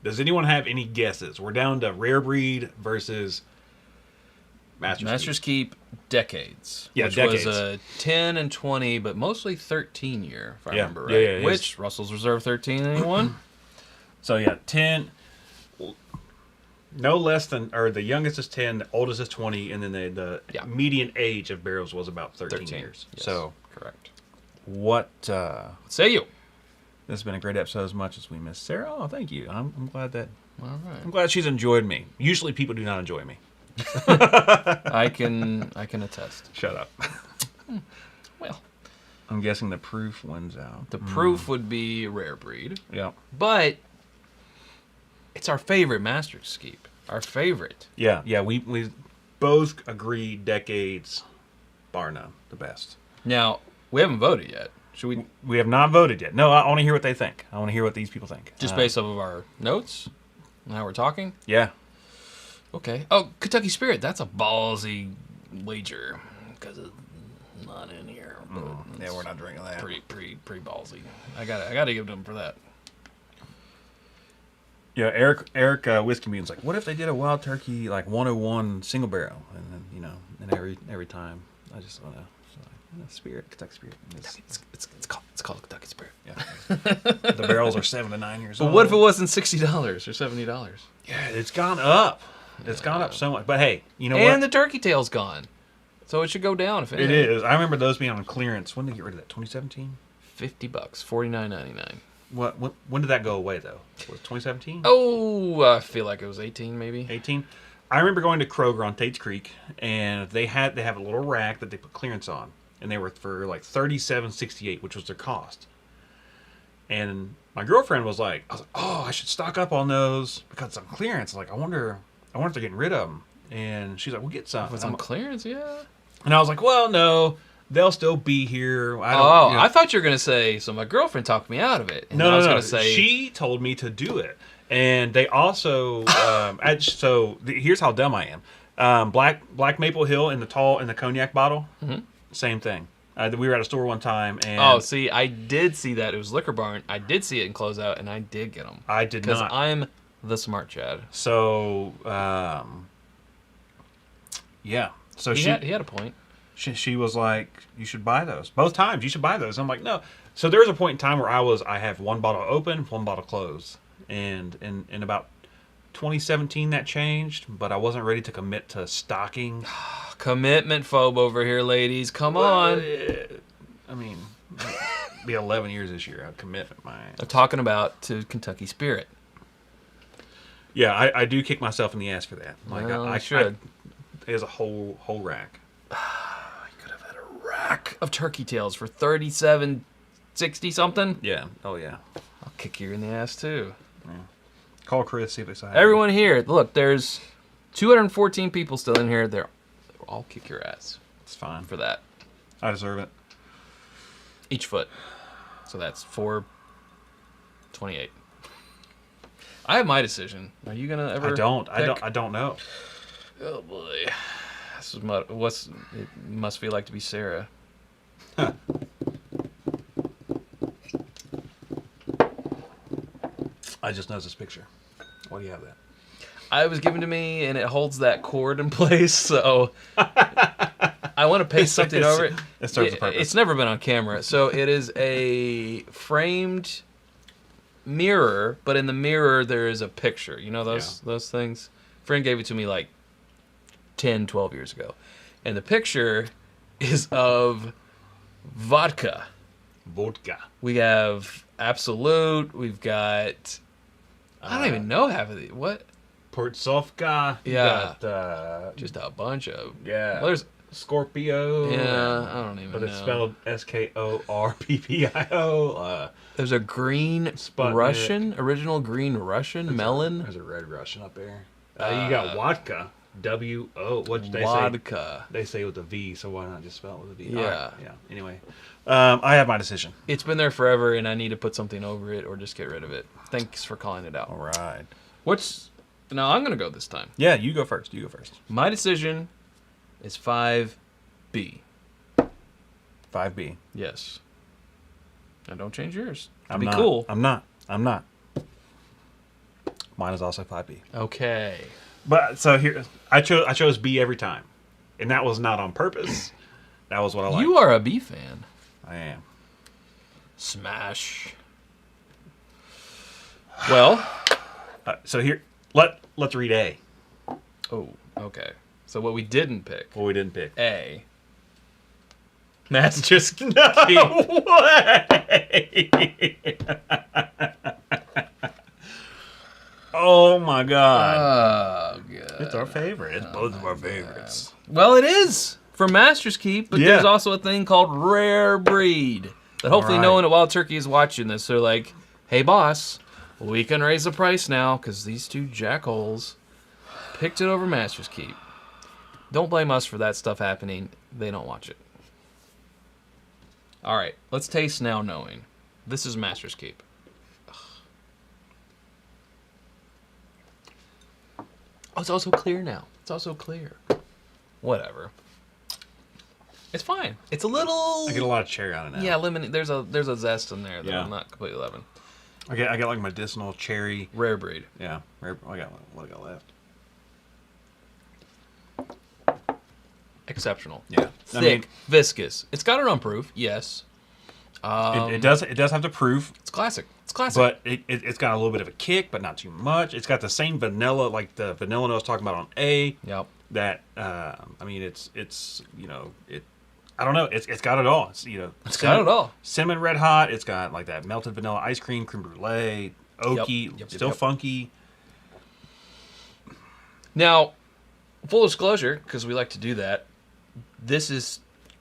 Does anyone have any guesses? We're down to rare breed versus Master's Keep decades. Yeah, which decades. was a 10 and 20, but mostly 13 year, if I remember right. Yeah, it Which is. Russell's Reserve 13, anyone? So yeah, 10. No less than, or the youngest is 10, the oldest is 20, and then the Yeah. median age of barrels was about 13 years. Yes, So correct. what? What say you? This has been a great episode. As much as we miss Sarah, oh, thank you. I'm glad that. All right. I'm glad she's enjoyed me. Usually people do not enjoy me. I can attest. Shut up. Well, I'm guessing the proof wins out. The proof would be rare breed. Yeah. But it's our favorite Master's Keep. Our favorite. Yeah. We both agree decades, bar none, the best. Now, we haven't voted yet. Should we? We have not voted yet. No, I want to hear what they think. I want to hear what these people think. Just based off of our notes and how we're talking? Yeah. Okay. Oh, Kentucky Spirit. That's a ballsy wager because it's not in here. Yeah, we're not drinking that. Pretty ballsy. I gotta give them for that. Yeah, Eric Whiskey Mute's like, what if they did a Wild Turkey like 101 single barrel, and then and every time I just want to. Spirit, Kentucky Spirit. It's called Kentucky Spirit. Yeah. The barrels are 7 to 9 years old. But what if it wasn't $60 or $70? Yeah, it's gone up. It's gone up so much. But hey, you know what? And the turkey tail's gone. So it should go down if it is. I remember those being on clearance. When did they get rid of that? 2017? $50, $49.99. When did that go away though? Was it 2017? Oh, I feel like it was 18 maybe. 18? I remember going to Kroger on Tate's Creek, and they have a little rack that they put clearance on. And they were for like $37.68, which was their cost. And my girlfriend was like, oh, I should stock up on those because it's on clearance. Like, I wonder if they're getting rid of them. And she's like, we'll get some. If it's on clearance, yeah. And I was like, well, no, they'll still be here. I thought you were going to say, so my girlfriend talked me out of it. And no, I was no. Gonna say, she told me to do it. And they also, here's how dumb I am. Black Maple Hill in the cognac bottle. Mm-hmm. Same thing. We were at a store one time, and see, I did see that. It was Liquor Barn. I did see it in closeout, and I did get them. I did not. Because I'm the smart Chad. So, yeah. So he had a point. She was like, you should buy those. Both times, you should buy those. I'm like, no. So there was a point in time where I have one bottle open, one bottle closed. And in about 2017 that changed, but I wasn't ready to commit to stocking. Commitment phobe over here, ladies. Come on. I mean, it'll be 11 years this year. I'd commit my. I'm talking about to Kentucky Spirit. Yeah, I do kick myself in the ass for that. Like I should. There's a whole rack. I could have had a rack of turkey tails for $37.60 something. Yeah. Oh yeah. I'll kick you in the ass too. Yeah. Call Chris, see if they say. Everyone here, look, there's 214 people still in here. They'll all kick your ass. It's fine for that. I deserve it. Each foot. So that's 428. I have my decision. Are you gonna ever? I don't know. Oh boy, this is what's it must feel like to be Sarah. I just noticed this picture. Why do you have that? It was given to me, and it holds that cord in place, so I want to paste something over it. It serves a purpose. It's never been on camera, so it is a framed mirror, but in the mirror there is a picture. You know those things? Friend gave it to me like 10, 12 years ago. And the picture is of vodka. We have Absolute. We've got... I don't even know half of these. What? Portsovka. Yeah. Got, just a bunch of... Yeah. Well, there's Scorpio. Yeah, I don't even know. But it's spelled Skorppio. There's a green Sputnik. Russian, original green Russian melon. There's a red Russian up there. You got vodka. W-O. What did they say? Vodka. They say with a V, so why not just spell it with a V? Yeah. Right. Yeah. Anyway, I have my decision. It's been there forever, and I need to put something over it or just get rid of it. Thanks for calling it out. All right. Now I'm going to go this time. Yeah, you go first. My decision is 5B. 5B. Yes. Now don't change yours. I'm be not. Cool. I'm not. Mine is also 5B. Okay. But so here, I chose B every time, and that was not on purpose. That was what I liked. You are a B fan. I am. Smash. Well, so here, let's read A. Oh, okay. So what we didn't pick. What we didn't pick. A. Master's Keep. No way! Oh my god. Oh, God. It's our favorite. It's both of our favorites. Well, it is. for Master's Keep, but there's also a thing called Rare Breed that hopefully no one at Wild Turkey is watching this. They're like, hey, boss, we can raise the price now because these two jackholes picked it over Master's Keep. Don't blame us for that stuff happening. They don't watch it. All right, let's taste now knowing. This is Master's Keep. Oh, it's also clear now. It's also clear. Whatever. It's fine. It's a little... I get a lot of cherry on it now. Yeah, lemon. There's a zest in there that I'm not completely loving. I got like medicinal cherry. Rare breed. Yeah. What I got left. Exceptional. Yeah. Thick, viscous. It's got an on-proof, yes. It does have the proof. It's classic. It's classic. But it's got a little bit of a kick, but not too much. It's got the same vanilla, like the vanilla I was talking about on A. Yep. That I mean, it's I don't know. It's got it all. It's got it all. Cinnamon red hot. It's got like that melted vanilla ice cream, creme brulee, oaky, still funky. Now, full disclosure, because we like to do that, this is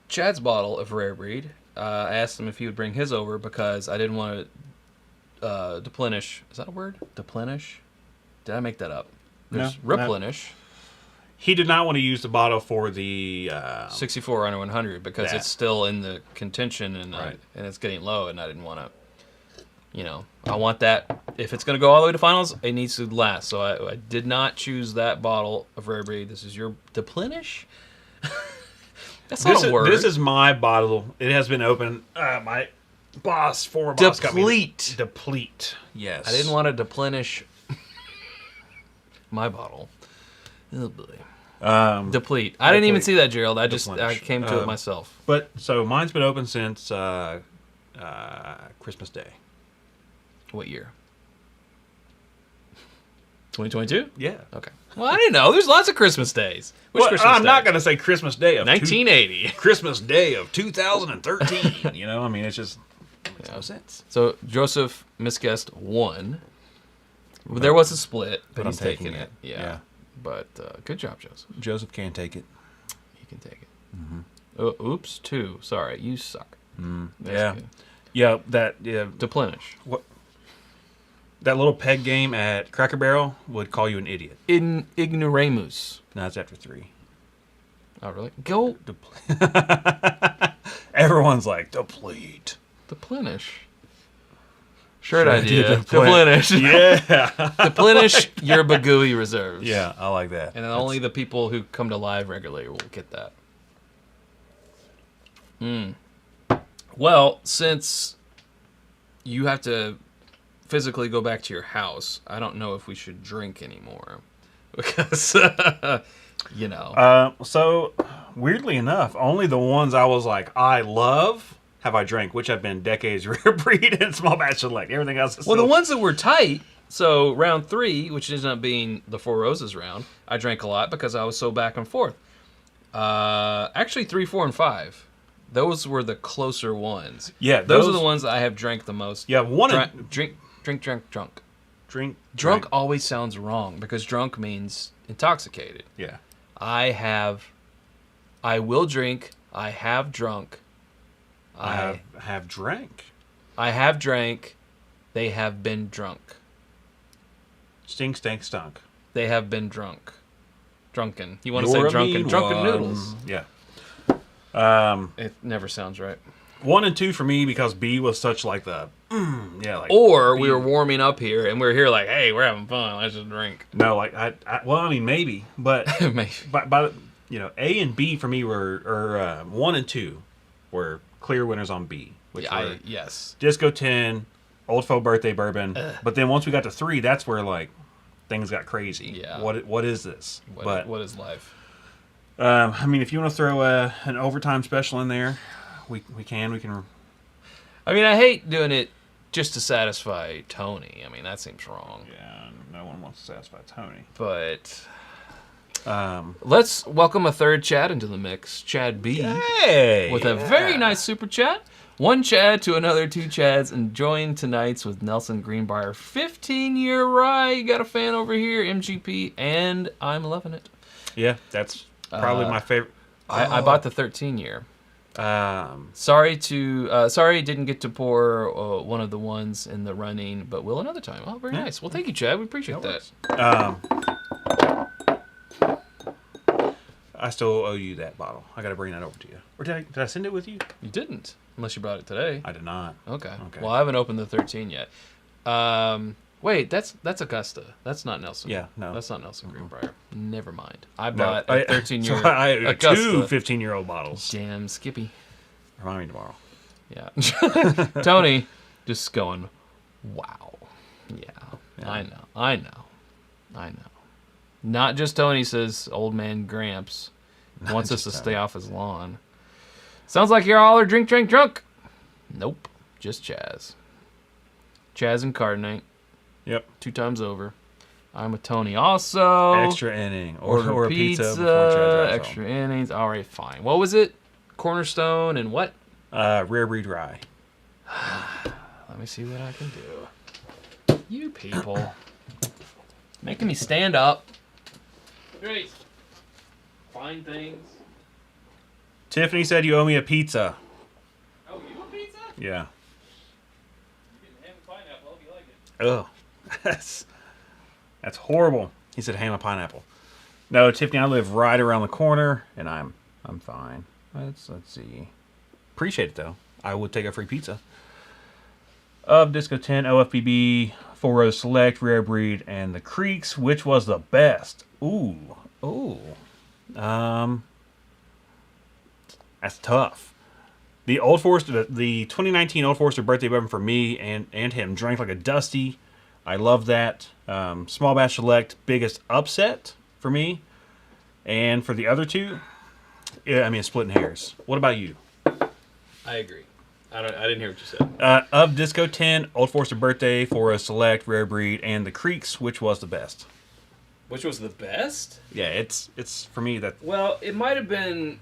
Chad's bottle of Rare Breed. I asked him if he would bring his over because I didn't want to deplenish. Is that a word? Deplenish? Did I make that up? There's replenish. He did not want to use the bottle for the 64 under 100 because it's still in the contention and it's getting low, and I didn't want to. I want that. If it's going to go all the way to finals, it needs to last. So I did not choose that bottle of Rare Breed. This is your deplenish. That's not a word. This is my bottle. It has been opened. My boss, former boss, got me deplete. Yes. I didn't want to deplenish my bottle. Oh boy. Deplete. I didn't even see that, Gerald. I came to it myself. But so mine's been open since Christmas Day. What year? 2022? Yeah. Okay. Well, I didn't know. There's lots of Christmas days. Which Christmas I'm day? not going to say Christmas Day of 1980. Christmas Day of 2013. I mean, it's just makes no sense. So Joseph misguessed one. There was a split, but he's taking it. Yeah. But good job, Joseph. Joseph can take it. He can take it. Mm-hmm. Oops, 2. Sorry, you suck. Yeah. Good. Yeah, Deplenish. What? That little peg game at Cracker Barrel would call you an idiot. Ignoramus. No, it's after 3. Oh, really? Go. Everyone's like, deplete. Deplenish. Shirt idea. Deplenish. Yeah. Deplenish your Bagooey reserves. Yeah, I like that. And then only the people who come to live regularly will get that. Well, since you have to physically go back to your house, I don't know if we should drink anymore. Because, So, weirdly enough, only the ones I was like, I love, have I drank, which have been Decades Rare Breed and Small Batch Select. Everything else is the ones that were tight, so round 3, which ended up being the Four Roses round, I drank a lot because I was so back and forth. Actually, 3, 4, and 5. Those were the closer ones. Yeah, those are the ones that I have drank the most. Yeah, Drunk always sounds wrong because drunk means intoxicated. Yeah. I will drink. I have drunk. I have drank. I have drank. They have been drunk. Stink, stank, stunk. They have been drunk. Drunken. You want to say drunken? Drunken noodles. Yeah. It never sounds right. 1 and 2 for me because B was such like the or B. We were warming up here and we were here like, hey, we're having fun. Let's just drink. No, like I mean maybe, but maybe. But A and B for me were 1 and 2 were clear winners on B. Which were yes. Disco 10, Old Faux Birthday Bourbon. But then once we got to 3, that's where like things got crazy. Yeah. What is this? What is life? I mean, if you want to throw an overtime special in there, we can. I mean, I hate doing it just to satisfy Tony. I mean, that seems wrong. Yeah, no one wants to satisfy Tony. But let's welcome a third Chad into the mix, Chad B. With a very nice super chat. 1 Chad to another 2 Chads, enjoying tonight's with Nelson Greenbrier. 15-year rye. You got a fan over here, MGP, and I'm loving it. Yeah, that's probably my favorite. I bought the 13-year. Sorry didn't get to pour one of the ones in the running, but will another time. Oh, very nice. Well, thank you, Chad. We appreciate that. I still owe you that bottle. I got to bring that over to you. Or did I send it with you? You didn't, unless you brought it today. I did not. Okay. Well, I haven't opened the 13 yet. Wait, that's Augusta. That's not Nelson. Yeah, no. That's not Nelson Greenbrier. Never mind. I bought a 13-year so I owe Augusta. 2 15-year-old bottles. Damn, Skippy. Remind me tomorrow. Yeah. Tony just going, wow. Yeah. I know. Not just Tony, says old man Gramps. Wants us to stay off his lawn. Sounds like you're all drink, drunk. Nope. Just Chaz. Chaz and Cardinate. Yep. 2 times over. I'm with Tony also. Extra inning. Or a pizza before Chad drives extra innings. All right, fine. What was it? Cornerstone and what? Rare breed rye. Let me see what I can do. You people. Making me stand up. Great. Fine things. Tiffany said you owe me a pizza. Oh, you a pizza? Yeah. You can ham and pineapple if you like it. Ugh. That's horrible. He said ham and pineapple. No, Tiffany, I live right around the corner, and I'm fine. Let's see. Appreciate it, though. I would take a free pizza. Of Disco 10, OFBB, 4 Rose Select, Rare Breed, and the Creeks. Which was the best? Ooh. That's tough. The Old Forester, the 2019 Old Forester birthday bourbon for me and him, drank like a Dusty. I love that. Small Batch Select, biggest upset for me. And for the other two, yeah, I mean, splitting hairs. What about you? I agree. I didn't hear what you said. Of Disco 10, Old Forester birthday, 4 Rose Select, Rare Breed, and the Creeks, which was the best? Which was the best? Yeah, it's for me that. Well, it might have been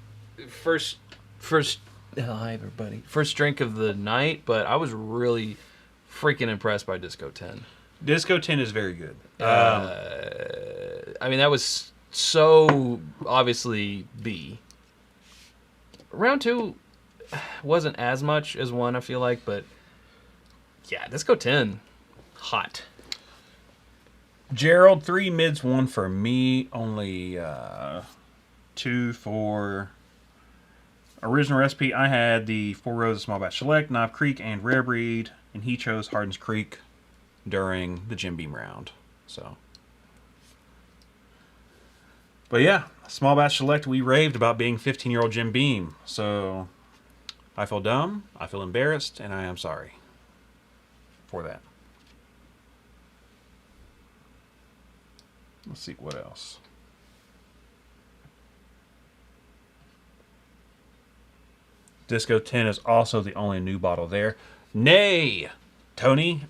first. Hi, everybody. First drink of the night, but I was really freaking impressed by Disco 10. Disco 10 is very good. I mean, that was so obviously B. Round 2 wasn't as much as 1, I feel like, but yeah, Disco 10, hot. Gerald, 3 mids, 1 for me. Only 2 for original recipe. I had the 4 Roses Small Batch Select, Knob Creek, and Rare Breed, and he chose Hardin's Creek during the Jim Beam round. So, but yeah, Small Batch Select, we raved about being 15-year-old Jim Beam. So I feel dumb, I feel embarrassed, and I am sorry for that. Let's see what else. Disco 10 is also the only new bottle there. Nay, Tony,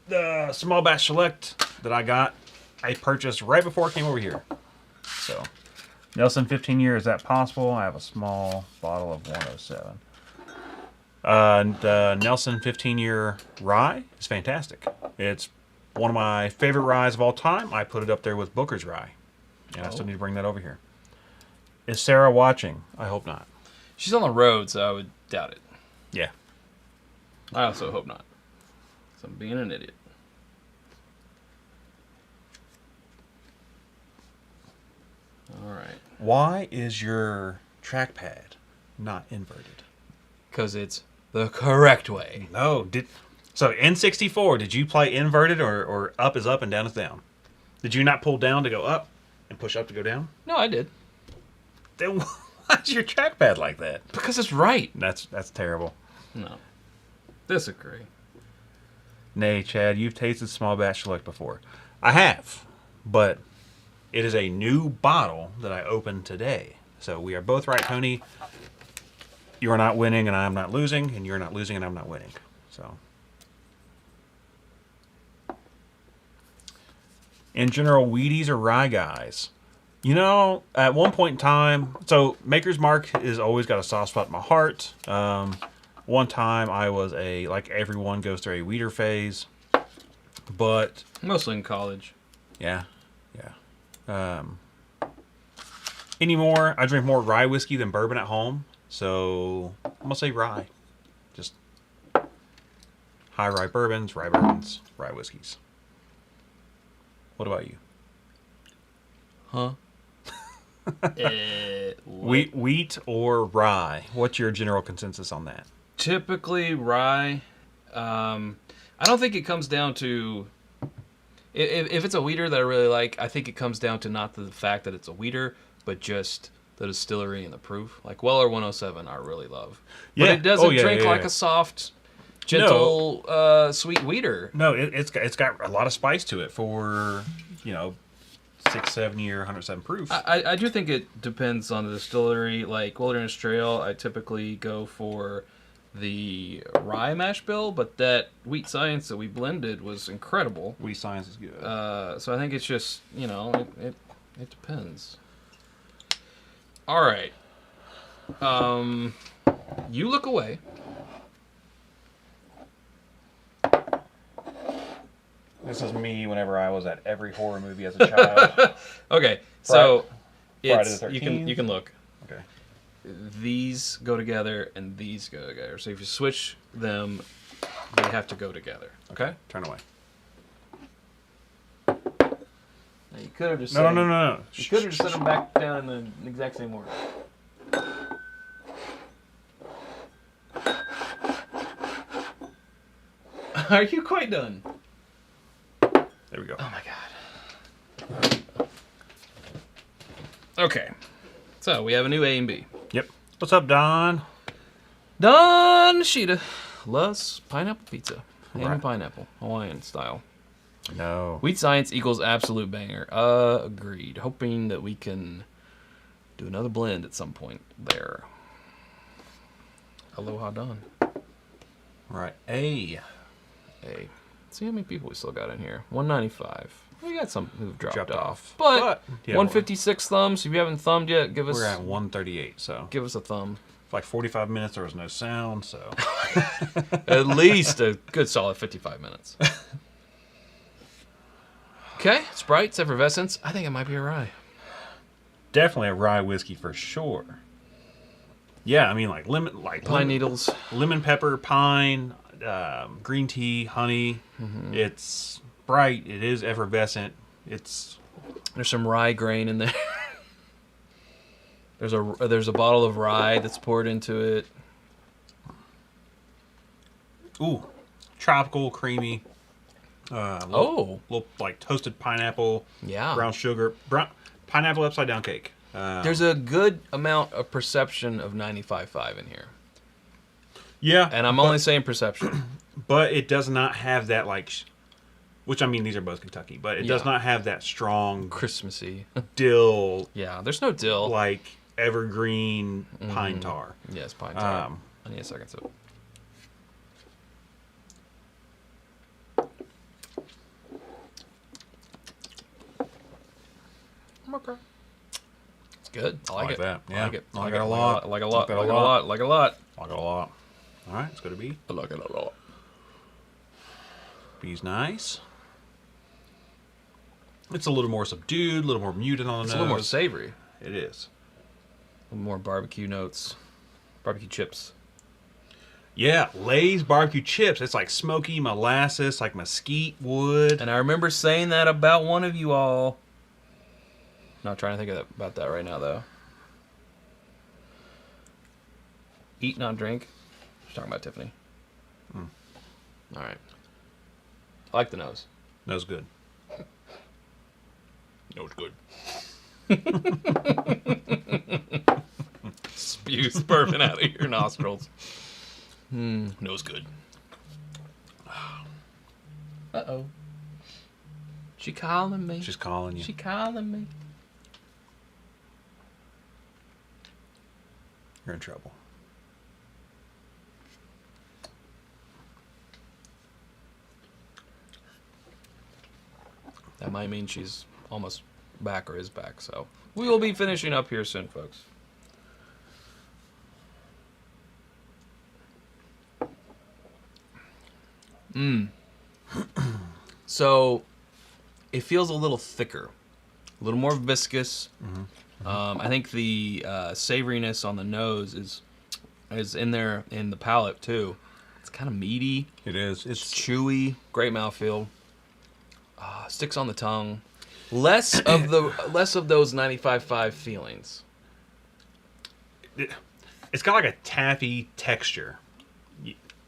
the Small Batch Select that I got, I purchased right before I came over here. So, Nelson 15 year, is that possible? I have a small bottle of 107. Nelson 15 year rye is fantastic. It's one of my favorite ryes of all time. I put it up there with Booker's rye. And I still need to bring that over here. Is Sarah watching? I hope not. She's on the road, so I would doubt it. Yeah. I also hope not. So I'm being an idiot. All right. Why is your trackpad not inverted? Because it's the correct way. No. So N64, did you play inverted or up is up and down is down? Did you not pull down to go up and push up to go down? No, I did. Then why's your trackpad like that? Because it's right. That's terrible. No. Disagree. Nay, Chad, you've tasted Small Batch Select before. I have, but it is a new bottle that I opened today. So we are both right, Tony. You are not winning and I am not losing, and you're not losing and I'm not winning. So, in general, Wheaties or Rye guys? You know, at one point in time, so Maker's Mark has always got a soft spot in my heart. One time I was like everyone goes through a Weeder phase, but mostly in college. Yeah. anymore. I drink more rye whiskey than bourbon at home, so I'm gonna say rye. Just high rye bourbons, rye whiskeys. What about you? Huh? Wheat or rye? What's your general consensus on that? Typically rye. I don't think it comes down to if it's a wheater that I really like. I think it comes down to not the fact that it's a wheater, but just the distillery and the proof. Like Weller 107, I really love. But it doesn't drink like a soft, gentle, sweet wheater. No, it's got a lot of spice to it for 6, 7 year, 107 proof. I do think it depends on the distillery. Like Wilderness Trail, I typically go for the rye mash bill, but that Wheat Science that we blended was incredible. Wheat Science is good. So I think it's just, it depends. All right. You look away. This is me whenever I was at every horror movie as a child. Okay, so Friday the you can look. Okay. These go together and these go together. So if you switch them, they have to go together. Okay. Turn away. Now you could have just No. You could have just set them back down in the exact same order. Are you quite done? There we go. Oh my god. Okay. So we have a new A and B. Yep. What's up, Don? Don Sheeta loves pineapple pizza. Ham Right. and pineapple. Hawaiian style. No. Wheat Science equals absolute banger. Agreed. Hoping that we can do another blend at some point there. Aloha Don. Right. A. See how many people we still got in here. 195. We got some who've dropped off. But yeah, 156 thumbs. If you haven't thumbed yet, give us. We're at 138, so Give us a thumb. for like 45 minutes there was no sound, so At least a good solid 55 minutes. Okay, Sprites, Effervescence. I think it might be a rye. definitely a rye whiskey for sure. Yeah, I mean like Pine needles. lemon pepper, pine, green tea, honey. Mm-hmm. It's bright. It is effervescent. It's There's some rye grain in there. There's a bottle of rye that's poured into it. tropical, creamy. Little like toasted pineapple. Yeah. Brown sugar. Pineapple upside down cake. There's a good amount of perception of 95.5 in here. Yeah. And I'm only saying perception. But it does not have that which I mean these are both Kentucky, but it does not have that strong Christmassy. dill. Yeah, there's no dill. Like evergreen pine tar. Yes, pine tar. I need a second sip. Okay. It's good. I like it. That. Yeah. I like it. I like it a lot. I like it a lot. Like I it like a it a lot. lot. Like it a lot. I like it a lot. All right, let's go to B. I like it a lot. B's nice. It's a little more subdued, a little more muted on the It's nose. a little more savory. It is. A little more barbecue notes. Barbecue chips. Yeah, Lay's barbecue chips. It's like smoky molasses, like mesquite wood. And I remember saying that about one of you all. Not trying to think about that right now, though. Eat, not drink. She's talking about Tiffany. All right. I like the nose. Nose good. Nose good. Spews bourbon out of your nostrils. Nose good. Uh-oh. She calling me. She's calling you. She calling me. You're in trouble. That might mean she's almost back or is back, so we will be finishing up here soon, folks. So it feels a little thicker, a little more viscous, I think the savoriness on the nose is in there in the palate too. It's kind of meaty. It is. It's chewy. Great mouthfeel. Sticks on the tongue. Less of those 95.5 feelings. It's got like a taffy texture.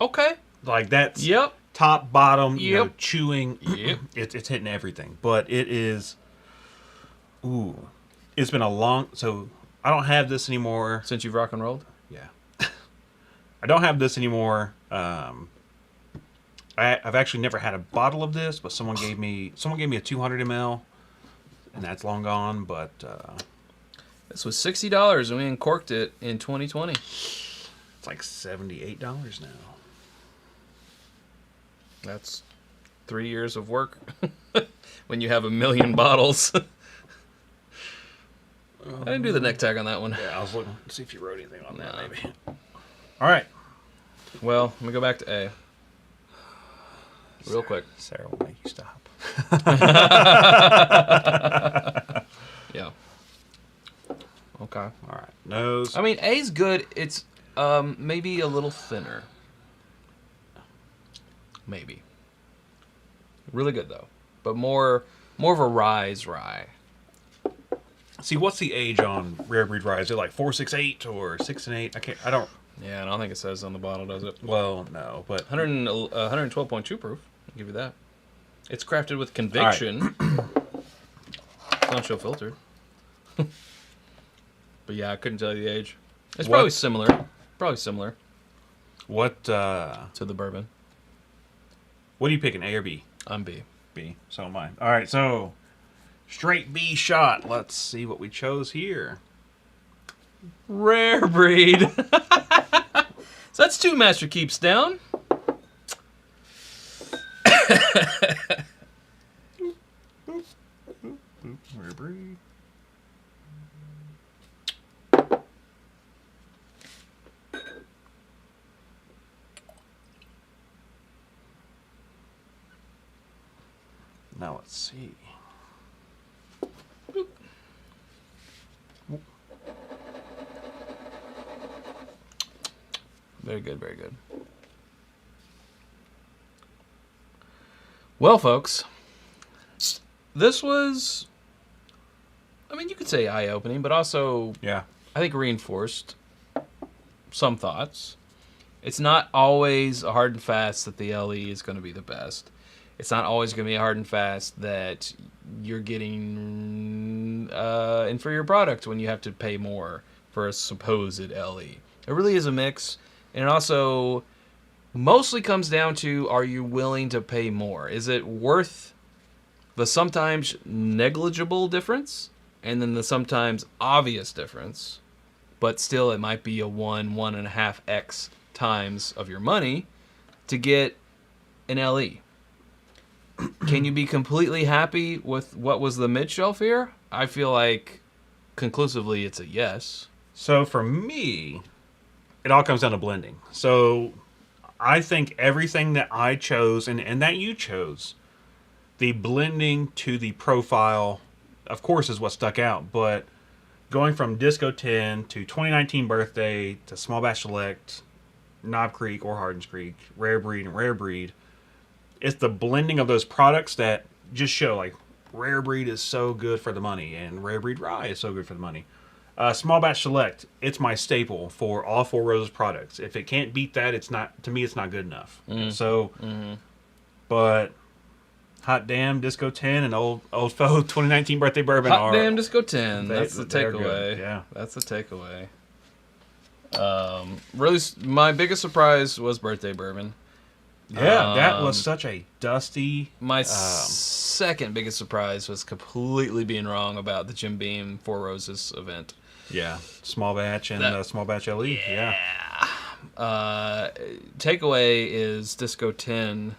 Okay. Like that's Yep. top, bottom, you know, Yep. chewing. Yep. It's hitting everything. But it is. Ooh, it's been a long. So I don't have this anymore. Since you've rock and rolled? Yeah. I don't have this anymore. I've actually never had a bottle of this, but someone gave me a 200 ml, and that's long gone. But This was $60, and we uncorked it in 2020. it's like $78 now. That's 3 years of work when you have 1 million bottles. I didn't do the neck tag on that one. Yeah, I was looking to see if you wrote anything on that. No. Maybe. All right. Well, let me go back to A. Real quick. Sarah will make you stop. Yeah. Okay. All right. Nose. I mean, A's good. It's maybe a little thinner. Maybe. Really good though, but more of a rye. See, what's the age on Rare Breed Rye? Is it like 468 or 6 and 8? I don't. Yeah, I don't think it says on the bottle, does it? Well, no, but 112.2 proof. I'll give you that. It's crafted with conviction. Don't show filtered. But yeah, I couldn't tell you the age. It's What? probably similar. what To the bourbon. what are you picking, A or B? I'm B. B. So am I. All right, so straight B shot. Let's see what we chose here. Rare breed. So that's 2 Master Keeps down. Rare Breed. Now let's see. Very good, very good. Well, folks, this was, I mean, you could say eye-opening, but also, Yeah. I think, reinforced some thoughts. It's not always a hard and fast that the LE is going to be the best. It's not always going to be a hard and fast that you're getting inferior product when you have to pay more for a supposed LE. It really is a mix, and it also mostly comes down to, are you willing to pay more? Is it worth the sometimes negligible difference and then the sometimes obvious difference, but still it might be a 1.5x times of your money to get an LE? Can you be completely happy with what was the mid-shelf here? I feel like conclusively it's a yes. So for me, it all comes down to blending. So I think everything that I chose and that you chose, the blending to the profile, of course, is what stuck out. But going from Disco 10 to 2019 Birthday to Small Batch Select, Knob Creek or Hardin's Creek, Rare Breed and Rare Breed, it's the blending of those products that just show like Rare Breed is so good for the money and Rare Breed Rye is so good for the money. Small Batch Select, it's my staple for all Four Roses products. If it can't beat that, it's not, to me, it's not good enough. So, but Hot Damn, Disco 10, and Old Foe 2019 Birthday Bourbon Hot are... damn Disco 10. That's the they're takeaway. good, yeah. That's the takeaway. Really, my biggest surprise was Birthday Bourbon. Yeah, that was such a dusty... My second biggest surprise was completely being wrong about the Jim Beam Four Roses event. Yeah, Small Batch and Small Batch LE, yeah. Takeaway is Disco 10.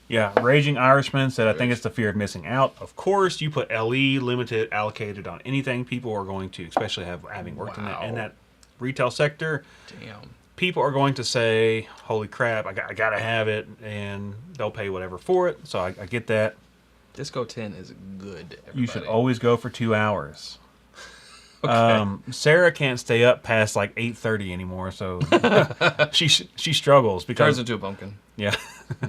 Yeah, Raging Irishman said, I think it's the fear of missing out. Of course, you put LE limited allocated on anything, people are going to, especially having worked in that retail sector. Damn. People are going to say, holy crap, I got to have it, and they'll pay whatever for it. So I get that. Disco 10 is good, everybody. You should always go for 2 hours. Sarah can't stay up past like 8:30 anymore, so she struggles because Turns into a pumpkin. yeah.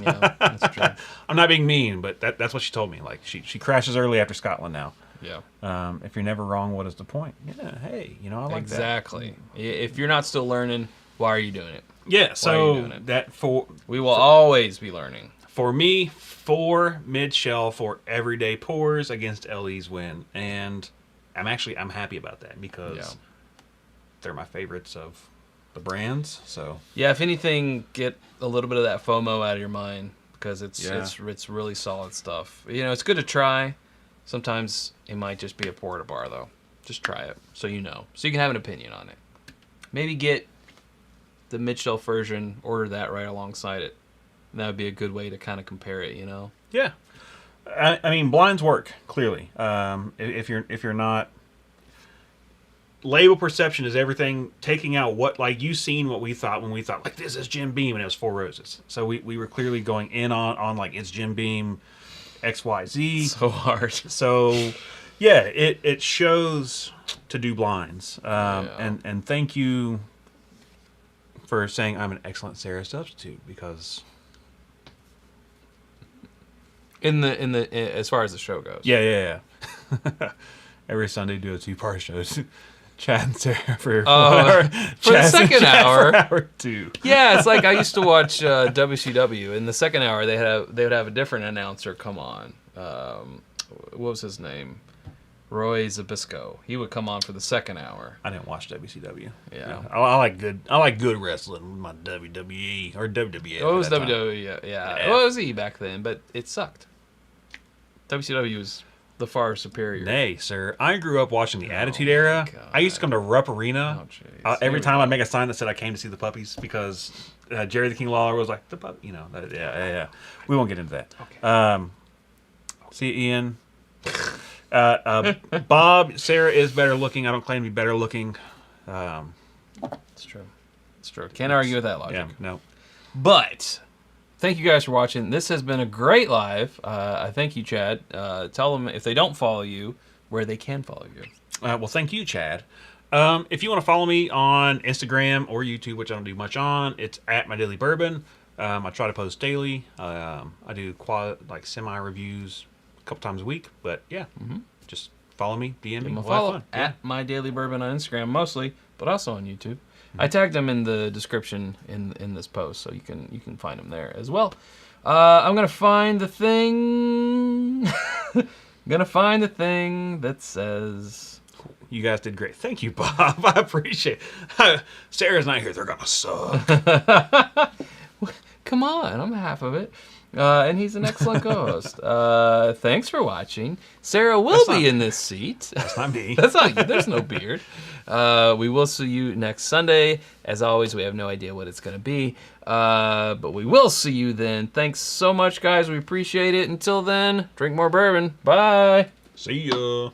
Yeah, that's true. I'm not being mean, but that's what she told me. Like she crashes early after Scotland now. Yeah. If you're never wrong, what is the point? Yeah. Hey, I like exactly. If you're not still learning, why are you doing it? Yeah. Why are So you doing it? We will always be learning. For me, 4 mid-shell for everyday pours against LE's win, and I'm happy about that because they're my favorites of the brands. So yeah, if anything, get a little bit of that FOMO out of your mind because it's really solid stuff. It's good to try. Sometimes it might just be a pour at a bar though. Just try it so you can have an opinion on it. Maybe get the mid-shelf version, order that right alongside it. That would be a good way to kind of compare it, Yeah, I mean blinds work clearly. If you're not, label perception is everything. Taking out what you seen what we thought when we thought like this is Jim Beam and it was 4 Roses. So we were clearly going in on like it's Jim Beam, XYZ. So hard. So yeah, it shows to do blinds. And thank you for saying I'm an excellent Sarah substitute because. In the as far as the show goes. Yeah. Every Sunday do a 2-part show. Chad and Sarah for the second hour. For hour 2. Yeah, it's like I used to watch WCW. In the second hour, they would have a different announcer come on. What was his name? Roy Zabisco. He would come on for the second hour. I didn't watch WCW. Yeah. I like good wrestling with my WWE or WWF. Oh, it was WWE. Yeah. Well, it was E back then, but it sucked. WCW was the far superior. Nay, sir. I grew up watching the Attitude Era. God. I used to come to Rupp Arena. Oh, every time I'd make a sign that said I came to see the puppies because Jerry the King Lawler was like, the puppy, yeah. We won't get into that. Okay. See you, Ian. Bob, Sarah is better looking. I don't claim to be better looking. It's true. Can't argue with that logic. Yeah, no. But thank you guys for watching. This has been a great live. I thank you, Chad. Tell them if they don't follow you, where they can follow you. Well, thank you, Chad. If you want to follow me on Instagram or YouTube, which I don't do much on, it's at My Daily Bourbon. I try to post daily. I do semi reviews a couple times a week. But yeah, just follow me, DM me. We'll follow fun. At My Daily Bourbon on Instagram mostly, but also on YouTube. I tagged them in the description in this post, so you can find them there as well. I'm gonna find the thing. Gonna find the thing that says. You guys did great. Thank you, Bob. I appreciate it. Sarah's not here. They're gonna suck. Come on, I'm half of it. And he's an excellent co-host. Thanks for watching. Sarah will be in this seat. That's not me. That's not you. There's no beard. We will see you next Sunday. As always, we have no idea what it's going to be. But we will see you then. Thanks so much, guys. We appreciate it. Until then, drink more bourbon. Bye. See ya.